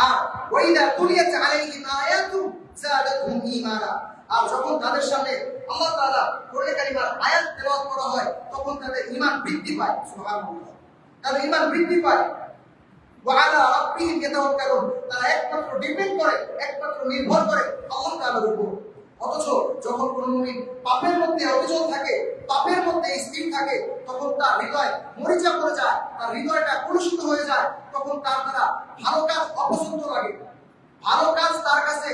আর ওয়াইদা তুলিয়াত আলাইহিম আয়াতু যাদাতহুম ঈমানা। আর যখন তাদের সামনে আল্লাহ তাআলা কোরআন কারীমের আয়াত তেলাওয়াত করা হয়, তখন তাদের ঈমান বৃদ্ধি পায়। সুবহানাল্লাহ, তাদের ঈমান বৃদ্ধি পায়। ওয়া আলা রাব্বিহিম ইয়াতাওয়াক্কালুন, তারা একমাত্র ডিপেন্ড করে, একমাত্র নির্ভর করে আল্লাহ তাআলার উপর। অথচ যখন কোন মুমিন পাপের মধ্যে অবিচল থাকে, পাপের মধ্যে স্থির থাকে, তখন তার হৃদয় মরিচা পড়ে যায়, তার হৃদয়টা কলুষিত হয়ে যায়। তখন তার দ্বারা ভালো কাজ অপছন্দ লাগে, ভালো কাজ তার কাছে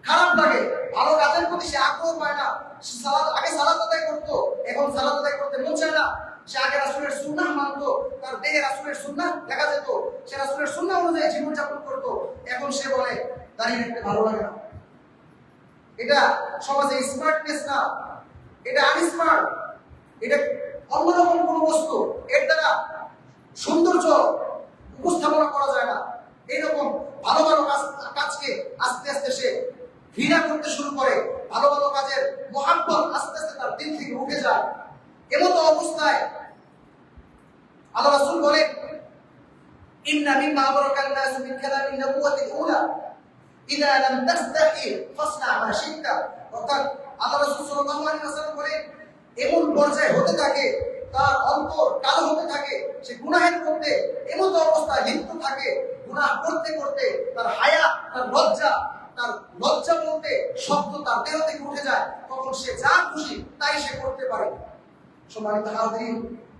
খারাপ লাগে, ভালো কাজের প্রতি সে আগ্রহ পায় না। সে আগে সালাত আদায় করতো, এখন সালাত আদায় করতে মন চায় না। সে আগে রাসূলের সুন্নাহ মানতো, তার দেহে রাসূলের সুন্নাহ দেখা যেত, সে রাসূলের সুন্নাহ অনুযায়ী জীবনযাপন করতো। এখন সে বলে দাঁড়িয়ে থাকতে ভালো লাগে না। এটা সমাজে স্মার্টনেস না, এটা আনস্মার্ট, এটা অন্যরকম কোনো বস্তু। এর দ্বারা সৌন্দর্য উপস্থাপনা করা যায় না। এইরকম ভালো কাজকে আস্তে আস্তে সে ঘৃণা করতে শুরু করে, ভালো কাজের মহাব্বত আস্তে আস্তে তার দিল থেকে উঠে যায়। এমতো অবস্থায় আল্লাহ রাসূল বলেন, ইন্না মিম্মা আবরাকান নাস মিন কালামিন নবুওয়াতিল উলা ইযা লাম তাস্তাহি ফাসনা মা শি'তা। অর্থাৎ আল্লাহ রাসূল সাল্লাল্লাহু আলাইহি ওয়াসাল্লাম বলেন, এমন পর্যায়ে হতে থাকে, তার অন্তর কালো হতে থাকে, সে গুনাহের মধ্যে এমতো অবস্থায় লিপ্ত থাকে, গুনাহ করতে তার হায়া, তার লজ্জা বলতে শব্দ তার দেহ থেকে উঠে যায়। তখন সে যা খুশি তাই সে করতে পারে। সম্মানিত হাজিরিন,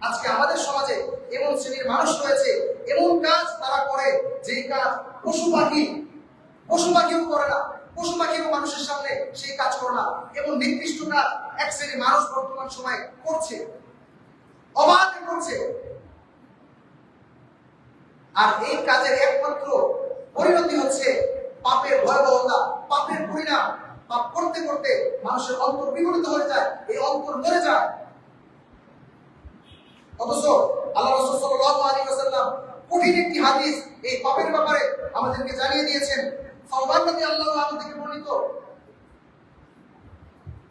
আজকে আমাদের সমাজে এমন শ্রেণীর মানুষ রয়েছে, এমন কাজ তারা করে যেই কাজ পশু পাখিও করে না, পশু পাখিও মানুষের সামনে সেই কাজ করে না। এমন নিকৃষ্ট কাজ এক শ্রেণীর মানুষ বর্তমান সময়ে করছে, অবাধে করছে। আর এই কাজের একমাত্র পরিণতি হচ্ছে পাপের ভয়াবহতা, পাপের পরিণাম। পাপ করতে করতে মানুষের অন্তর বিগলিত হয়ে যায়, এই অন্তর মরে যায়। অথচ আল্লাহ রাসূল সাল্লাল্লাহু আলাইহি ওয়াসাল্লাম কঠিন একটি হাদিস এই পাপের ব্যাপারে আমাদেরকে জানিয়ে দিয়েছেন। সাওবান রাদিয়াল্লাহু আনহু থেকে বর্ণিত,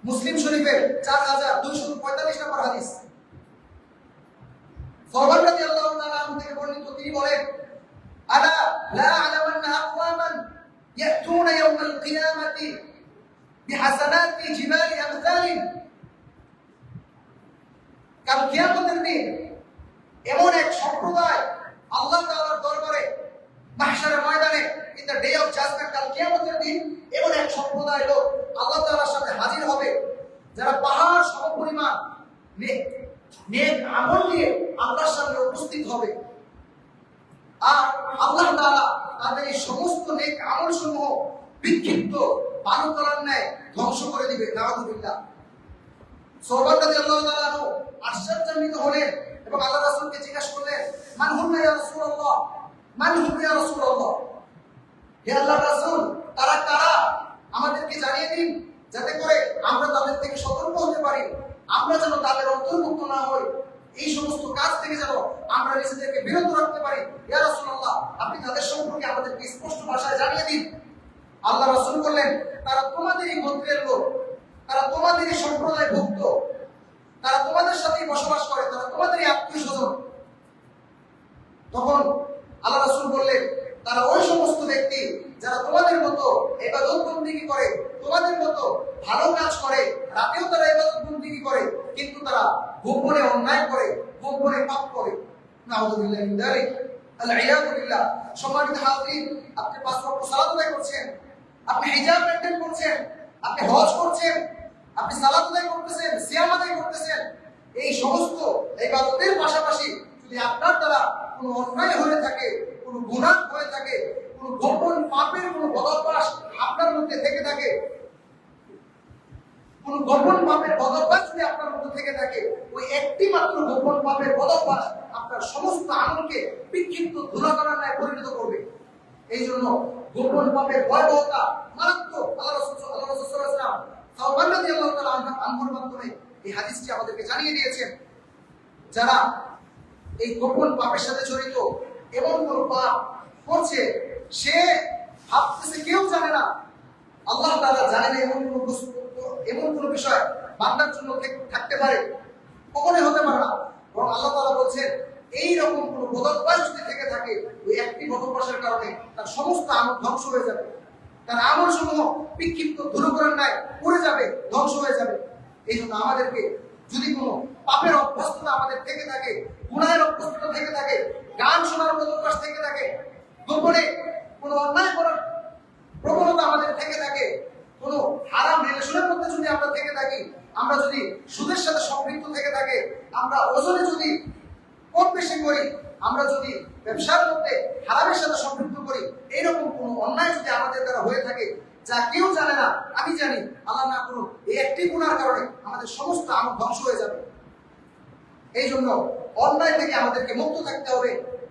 মুসলিম শরীফের 4245 নম্বর হাদিস। সাওবান রাদিয়াল্লাহু তাআলা আনহু থেকে বর্ণিত, তিনি বলেন, আলা লা আ'লামান্না আকওয়ামান ইয়াতুনা ইয়াওমাল কিয়ামাতি বিহাসানাতি জিবালি আমসালিন। কাল কিয়ামতের দিন এমন এক সম্প্রদায় আল্লাহ তাআলার দরবারে মাহশারের ময়দানে, in the day of judgement, কাল কিয়ামতের দিন এমন এক সম্প্রদায় লোক আল্লাহ তাআলার সামনে হাজির হবে, যারা পাহাড় সমপরিমাণ নেক আমল নিয়ে আল্লাহর সামনে উপস্থিত হবে। আর আল্লাহ তাআলা তাদের এই সমস্ত নেক আমল সমূহ বিক্ষিপ্ত বালুতলার ন্যায় ধ্বংস করে দিবে। নাউযুবিল্লাহ। সাওবান রাদিয়াল্লাহু তাআলা আনহু আশ্চর্যান্বিত হলেন এবং আল্লাহ রাসূলকে জিজ্ঞাসা করলেন, মান হুম ইয়া রাসূলুল্লাহ, মান হুম ইয়া রাসূলুল্লাহ, হে আল্লাহর রাসূল, তারা কারা? আমাদেরকে জানিয়ে দিন, যাতে করে আমরা তাদের থেকে সতর্ক হতে পারি, আমরা যেন তাদের অন্তর্ভুক্ত না হই, এই সমস্ত কাজ থেকে যেন আমরা নিজেদেরকে বিরত রাখতে পারি। ইয়া রাসূলুল্লাহ, আপনি তাদের সম্পর্কে আমাদেরকে স্পষ্ট ভাষায় জানিয়ে দিন। আল্লাহ রাসূল বললেন, তারা তোমাদেরই গোত্রের লোক, তারা তোমাদেরই সম্প্রদায়ভুক্ত, তারা তোমাদের সাথেই বসবাস করে, তারা তোমাদেরই আত্মীয় স্বজন। তখন আল্লাহ রাসূল বললেন, তারা ওই সমস্ত ব্যক্তি যারা তোমাদের মতো ইবাদত বন্দেগী করে, তোমাদের মতো ভালো কাজ করে, রাতেও তারা ইবাদত বন্দেগী করে, কিন্তু তারা গোপনে অন্যায় করে, গোপনে পাপ করে। নাউযুবিল্লাহি মিন যালিক, আল-ইয়াযু বিল্লাহ। সম্মানিত হাজিরিন, আপনি 5 ওয়াক্ত সালাত আদায় করছেন, আপনি হিজাব মেইনটেইন করছেন, আপনি হজ করছেন, আপনি সালাত আদায় করতেছেন, সিয়াম আদায় করতেছেন, এই সমস্ত ইবাদতের পাশাপাশি যদি আপনার দ্বারা কোনো অন্যায় হয়ে থাকে, কোনো গুনাহ হয়ে থাকে, কোনো গোপন পাপের কোনো বদঅভ্যাস আপনার মধ্যে থেকে থাকে, কোনো গোপন পাপের বদঅভ্যাস যদি আপনার মধ্যে থেকে থাকে, ওই একটি মাত্র গোপন পাপের বদঅভ্যাস আপনার সমস্ত আমলকে বিক্ষিপ্ত ধুলাকণার ন্যায় পরিণত করবে। এই জন্য গোপন পাপের ভয়াবহতা মারাত্মক। আল্লাহ রাসূল সাল্লাল্লাহু আলাইহি ওয়াসাল্লাম সাওবান রাদিয়াল্লাহু তাআলা আনহুর মাধ্যমে এই হাদিসটি আমাদেরকে জানিয়ে দিয়েছেন। যারা এই গোপন পাপের সাথে জড়িত, এমন কোন পাপ করছে, সে ভাবতেছে কেউ জানে না, আল্লাহ তাআলা জানেন, এমন কোন বিষয় বান্দার জন্য থাকতে পারে? কখনোই হতে পারে না। বরং আল্লাহ তাআলা বলছেন, এই রকম কোন বদঅভ্যাস যদি থেকে থাকে, ওই একটি বদঅভ্যাসের কারণে তার সমস্ত আমল ধ্বংস হয়ে যাবে, তার আমল সমূহ বিক্ষিপ্ত ধুলোকণার ন্যায় পড়ে যাবে, ধ্বংস হয়ে যাবে। এই জন্য আমাদেরকে যদি কোনো পাপের অভ্যস্ততা আমাদের থেকে থাকে, গুনাহের অভ্যস্ততা থেকে থাকে, গান শোনার বদঅভ্যাস থেকে থাকে, গোপনে কোনো অন্যায় করার প্রবণতা আমাদের থেকে থাকে, কোনো হারাম রিলেশনের মধ্যে যদি আমরা থেকে থাকি, আমরা যদি সুদের সাথে সম্পৃক্ত থেকে থাকে, আমরা ওজনে যদি কম বেশি করি, আমরা যদি ব্যবসার মধ্যে হারামের সাথে সম্পৃক্ত করি, এইরকম কোনো অন্যায় যদি আমাদের দ্বারা হয়ে থাকে, যা কেউ জানে না, আমি জানি, আল্লাহ না করুন, এই একটি গুনার কারণে আমাদের সমস্ত আমল ধ্বংস হয়ে যাবে। এই জন্য অন্যায় থেকে আমাদেরকে মুক্ত থাকতে হবে।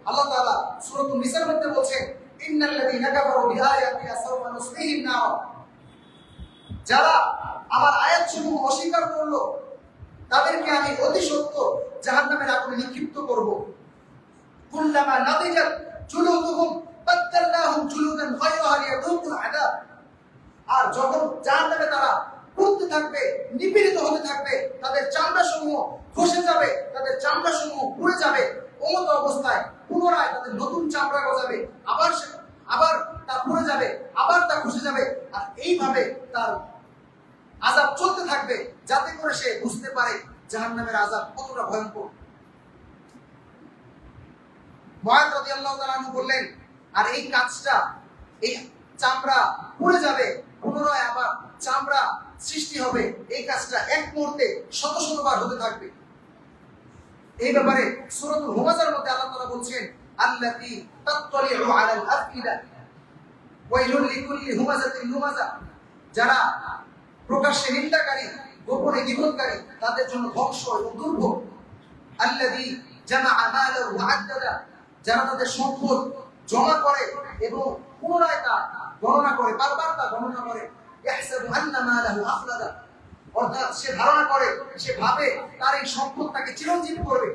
আল্লাহ তাআলা সূরাতুন নিসার মধ্যে বলছেন, ইন্নাল্লাযীনা কাফারু বিআয়াতিনা সাওফা নুসলিহিম নার, যারা আমার আয়াতসমূহ অস্বীকার করলো, তাদেরকে আমি অতি সত্য জাহান্নামের আগুনে নিক্ষিপ্ত করব। কুল্লামা নাদিজাত জুলুদুহুম বাদদালনাহুম জুলুদান গায়রাহা লিয়াযুকুল আযাব। আর যখন জাহান্নামে তারা পুড়তে থাকবে, নিপীড়িত হতে থাকবে, তাদের চামড়া সমূহ খসে যাবে, তাদের চামড়া সমূহ পুড়ে যাবে, অমত অবস্থায় পুনরায় তাদের নতুন চামড়া গজাবে, আবার তা পুড়ে যাবে, আবার তা খসে যাবে, আর এইভাবে তার আযাব চলতে থাকবে, যাতে করে সে বুঝতে পারে জাহান্নামের আযাব কতটা ভয়ঙ্কর। মুআয রাদিয়াল্লাহু তাআলা আনহু বললেন, আর এই কাজটা, এই চামড়া পুড়ে যাবে, পুনরায় আবার চামড়া সৃষ্টি হবে, এই কাজটা এক মুহূর্তে শত শতবার হতে থাকবে। এই ব্যাপারে সূরাতুল হুমাযার মধ্যে আল্লাহ তাআলা বলছেন, আল্লাতী তাত্তালিউ আলাল আফইদা ওয়াইলুল লিকুল্লি হুমাযাতিন লুমাযা, যারা প্রকাশ্যে নিন্দাকারী, গোপনে গীবতকারী, তাদের জন্য ধ্বংস এবং দুর্ভোগ। আল্লাযী জামাআ মালাহু ওয়া আদ্দাদা, যারা তাদের সম্পদ জমা করে এবং পুনরায় তা গণনা করে, বারবার তা গণনা করে, ইয়াহসাবু আন্না মালাহু আখলাদা, অর্থাৎ সে ধারণা করে, সে ভাবে তার এই সম্পদ তাকে চিরঞ্জীব করবে।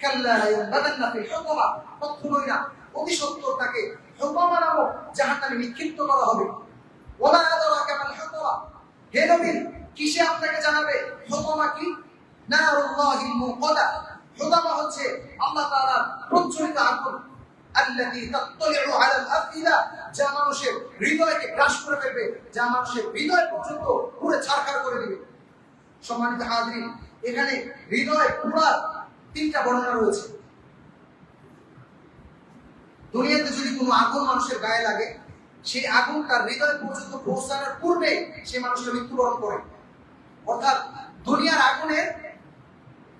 কাল্লা লা ইয়ানবাদান্না ফিল হুতামা, কখনোই না, অতি সত্বর তাকে হুতামা নামক জাহান্নামে নিক্ষিপ্ত করা হবে। ওয়ালা আদরাকা মাল হুতামা, হে নবী কিসে আপনাকে জানাবে হুতামা কি? নারুল্লাহিল মুকাদা, হুতামা হচ্ছে আল্লাহ তাআলার প্রজ্বলিত আগুন, আল্লাতী তাত্তালিউ আলাল আফইদা, যা মানুষের হৃদয়কে গ্রাস করে ফেলবে, যা মানুষের হৃদয় পর্যন্ত পুরো ছারখার করে দিবে। সম্মানিত হাজিরিন, এখানে হৃদয় পুরার তিনটা বর্ণনা রয়েছে। দুনিয়াতে যদি কোনো আগুন মানুষের গায়ে লাগে, সেই আগুন তার হৃদয় পর্যন্ত পৌঁছানোর পূর্বে সে মানুষের মৃত্যুবরণ করে। অর্থাৎ দুনিয়ার আগুনের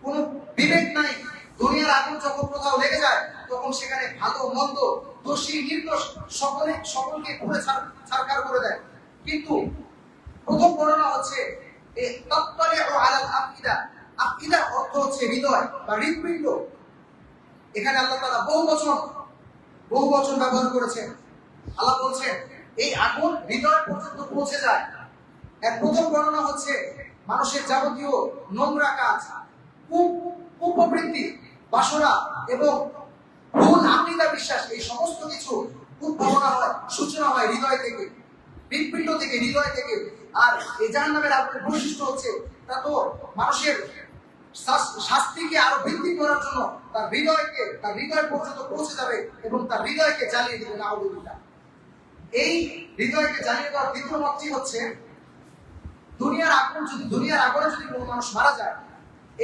কোনো বিবেক নাই। দুনিয়ার আগুন যখন কোথাও লেগে যায় তখন সেখানে ভালো মন্দ, দোষী নির্দোষ সকলকে পুরো ছারখার করে দেয়। কিন্তু প্রথম বর্ণনা হচ্ছে তাত্তালিউ আলাল আফইদা, আফইদার অর্থ হচ্ছে হৃদয় বা হৃৎপিণ্ড। এখানে আল্লাহ তাআলা বহু বচন ব্যবহার করেছেন। আল্লাহ বলছেন এই আগুন হৃদয় পর্যন্ত পৌঁছে যায়। এর প্রথম বর্ণনা হচ্ছে মানুষের যাবতীয় নোংরা কাজ, কুপ্রবৃত্তি, বাসনা এবং ভুল আকীদা বিশ্বাস, এই সমস্ত কিছু উদ্ভাবনা হয়, সূচনা হয় হৃদয় থেকে, হৃৎপিণ্ড থেকে, হৃদয় থেকে। আর এই জাহান্নামের আগুনের বৈশিষ্ট্য হচ্ছে তা তো মানুষের শাস্তিকে আরো বৃদ্ধি করার জন্য তার হৃদয় পর্যন্ত পৌঁছে যাবে এবং তার হৃদয়কে জ্বালিয়ে দেবে। নাউযুবিল্লাহ। এই হৃদয়কে জ্বালিয়ে দেওয়ার দ্বিতীয় মতটি হচ্ছে দুনিয়ার আগুনে যদি কোনো মানুষ মারা যায়,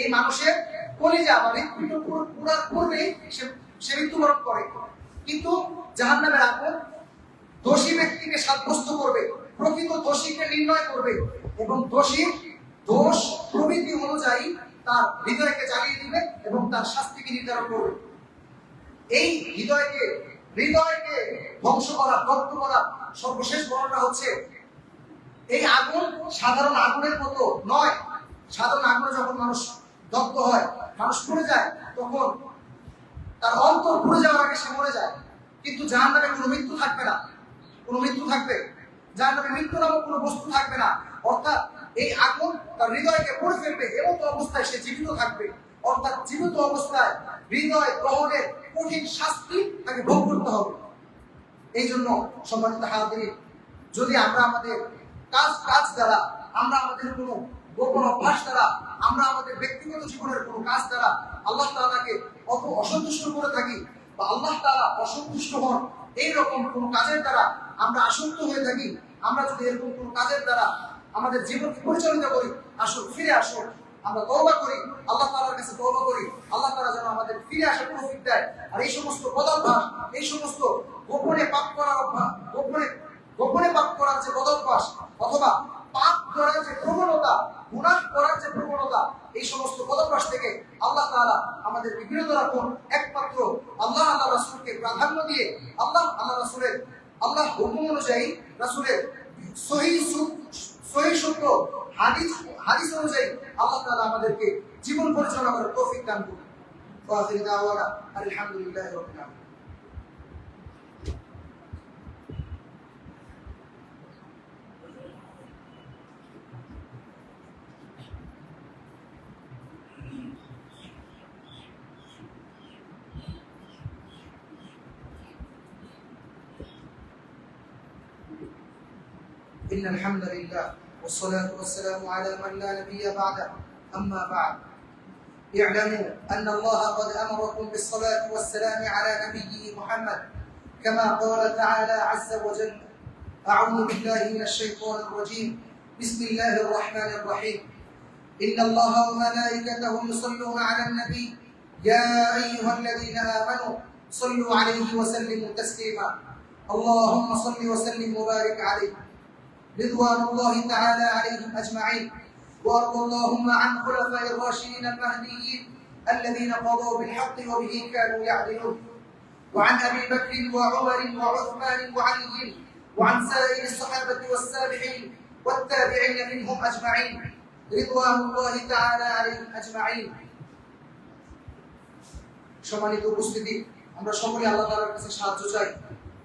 এই মানুষের কলিজা বা হৃৎপিণ্ড পুরার পূর্বেই সে মৃত্যুবরণ করে। কিন্তু জাহান্নামের আগুন দোষী ব্যক্তিকে সাব্যস্ত করবে, প্রকৃত দোষীকে নির্ণয় করবে এবং দোষীর দোষ প্রবৃত্তি অনুযায়ী তার হৃদয়কে জ্বালিয়ে দিবে এবং তার শাস্তিকে নির্ধারণ করবে। এই হৃদয়কে ধ্বংস করা, দগ্ধ করা সর্বশেষ বর্ণনা হচ্ছে এই আগুন সাধারণ আগুনের মতো নয়। সাধারণ আগুনে যখন মানুষ দগ্ধ হয়, মানুষ পুড়ে যায়, তখন তার অন্তর পুড়ে যাওয়ার আগে সে মরে যায়। কিন্তু জাহান্নামে কোনো মৃত্যু থাকবে না, জাহান্নামে মৃত্যু নামক কোনো বস্তু থাকবে না। অর্থাৎ এই আগুন তার হৃদয়কে পুড়ে ফেলবে, এমন অবস্থায় সে জীবিত থাকবে। অর্থাৎ জীবিত অবস্থায় হৃদয় গ্রহণের কঠিন শাস্তি তাকে ভোগ করতে হবে। এই জন্য সম্মানিত হাজিরিন, যদি আমরা আমাদের কাজ দ্বারা, আমরা আমাদের কোনো গোপন অভ্যাস দ্বারা, আমরা আমাদের ব্যক্তিগত জীবনের কোনো কাজ দ্বারা আল্লাহ তাআলাকে অসন্তুষ্ট করে থাকি বা আল্লাহ তাআলা অসন্তুষ্ট হন, এইরকম কোনো কাজের দ্বারা আমরা আসক্ত হয়ে থাকি, আমরা যদি এরকম কোনো কাজের দ্বারা আমাদের জীবনকে পরিচালিত করি, ফিরে আসো, আমরা তওবা করি, আল্লাহ তাআলার কাছে তওবা করি, আল্লাহ তাআলা যেন আমাদের ফিরে আসার তৌফিক দেয়। আর এই সমস্ত বদঅভ্যাস, এই সমস্ত গোপনে পাপ করার অভ্যাস, গোপনে পাপ করার যে বদঅভ্যাস অথবা পাপ করার যে প্রবণতা, গুনাহ করার যে প্রবণতা, এই সমস্ত বদঅভ্যাস থেকে আল্লাহ তাআলা আমাদেরকে বিরত রাখুন। একমাত্র আল্লাহ রাসূলকে প্রাধান্য দিয়ে, আল্লাহ হুকুম অনুযায়ী, রাসূলের সহিহ সূত্র হাদিস অনুযায়ী আল্লাহ তাআলা আমাদেরকে জীবন পরিচালনা করার তৌফিক দান করুন। ওয়া আখিরু দাওয়ানা আলহামদুলিল্লাহি রাব্বিল আলামিন। إن الحمد لله والصلاة والسلام على من لا نبي بعده. أما بعد، اعلموا أن الله قد أمركم بالصلاة والسلام على نبيه محمد كما قال تعالى عز وجل: أعوذ بالله من الشيطان الرجيم، بسم الله الرحمن الرحيم. إن الله وملائكته يصلون على النبي يا أيها الذين آمنوا صلوا عليه وسلموا تسليما. اللهم صل وسلم وبارك عليه. رضوان الله تعالى عليهم أجمعين. وارض اللهم عن خلفاء الراشدين المهديين الذين قضوا بالحق وبه كانوا يعدلون، وعن أبي بكر وعمر وعثمان وعلي، وعن سائر الصحابة والسابقين والتابعين منهم أجمعين. رضوان الله تعالى عليهم أجمعين. সম্মানিত উপস্থিতি, আমরা সকলে আল্লাহ তাআলার কাছে সাহায্য চাই,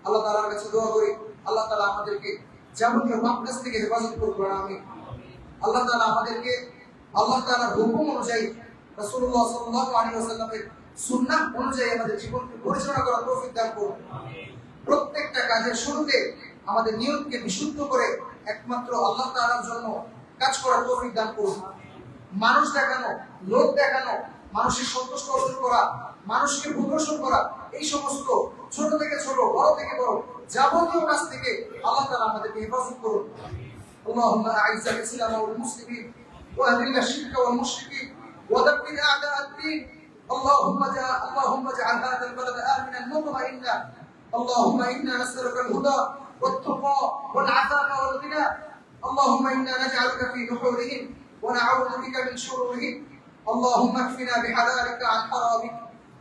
আল্লাহ তাআলার কাছে দোয়া করি আল্লাহ তাআলা আমাদেরকে যাবতীয় পাপ কাজ থেকে হেফাজত করবেন। আমিন। আল্লাহ তাআলা আমাদেরকে আল্লাহ তাআলার হুকুম অনুযায়ী রাসূলুল্লাহ সাল্লাল্লাহু আলাইহি ওয়াসাল্লামের সুন্নাহ অনুযায়ী আমাদের জীবনকে পরিচালনা করার তৌফিক দান করুন। প্রত্যেকটা কাজের শুরুতে আমাদের নিয়তকে বিশুদ্ধ করে একমাত্র আল্লাহ তাআলার জন্য কাজ করার তৌফিক দান করুন। মানুষ দেখানো, লোক দেখানো, মানুষের সন্তুষ্ট অর্জন করা, মানুষকে প্রদর্শন করা, এই সমস্ত ছোট থেকে ছোট, বড় থেকে বড় যাবতীয় কাজ থেকে আল্লাহ তাআলা আমাদেরকে হেফাজত করুন। আল্লাহুম্মা আ'ইজ্জাল ইসলাম ওয়াল মুসলিমিন ওয়া আযিল্লাশ শিরকা ওয়াল মুশরিকিন ওয়া দাব্বির আ'দা'আদ-দ্বীন। اللهم اجعل هذا البلد آمنا مطمئنا. اللهم إنا نسألك الهدى والتقى والعفاف والغنى. اللهم إنا نجعلك في نحورهم ونعوذ بك من شرورهم. اللهم اكفنا بحلالك عن حرامك.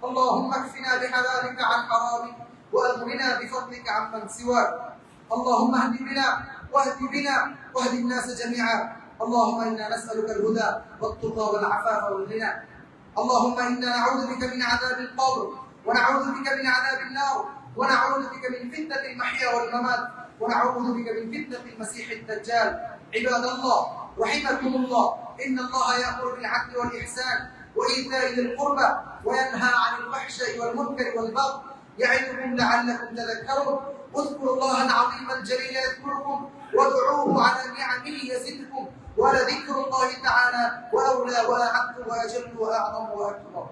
اللهم اكفنا بحلالك عن حرامك وأغننا بفضلك عمن سواك. اللهم اهد بنا واهد الناس جميعا. اللهم إنا نسألك الهدى والتقى والعفاف والغنى. اللهم إنا نعوذ بك من عذاب القبر ونعوذ بك من عذاب النار ونعوذ بك من فتنة المحيا والممات ونعوذ بك من فتنة المسيح الدجال. عباد الله رحمكم الله، إن الله يأمر بالعدل والإحسان وإيتاء ذي القربى وينهى عن الفحشاء والمنكر والبغي يعظكم لعلكم تذكرون. اذكروا الله العظيم الجليل يذكركم وادعوه على نعمه يزدكم ولذكر الله تعالى وأولى وأعز وأجل وأعظم وأكبر.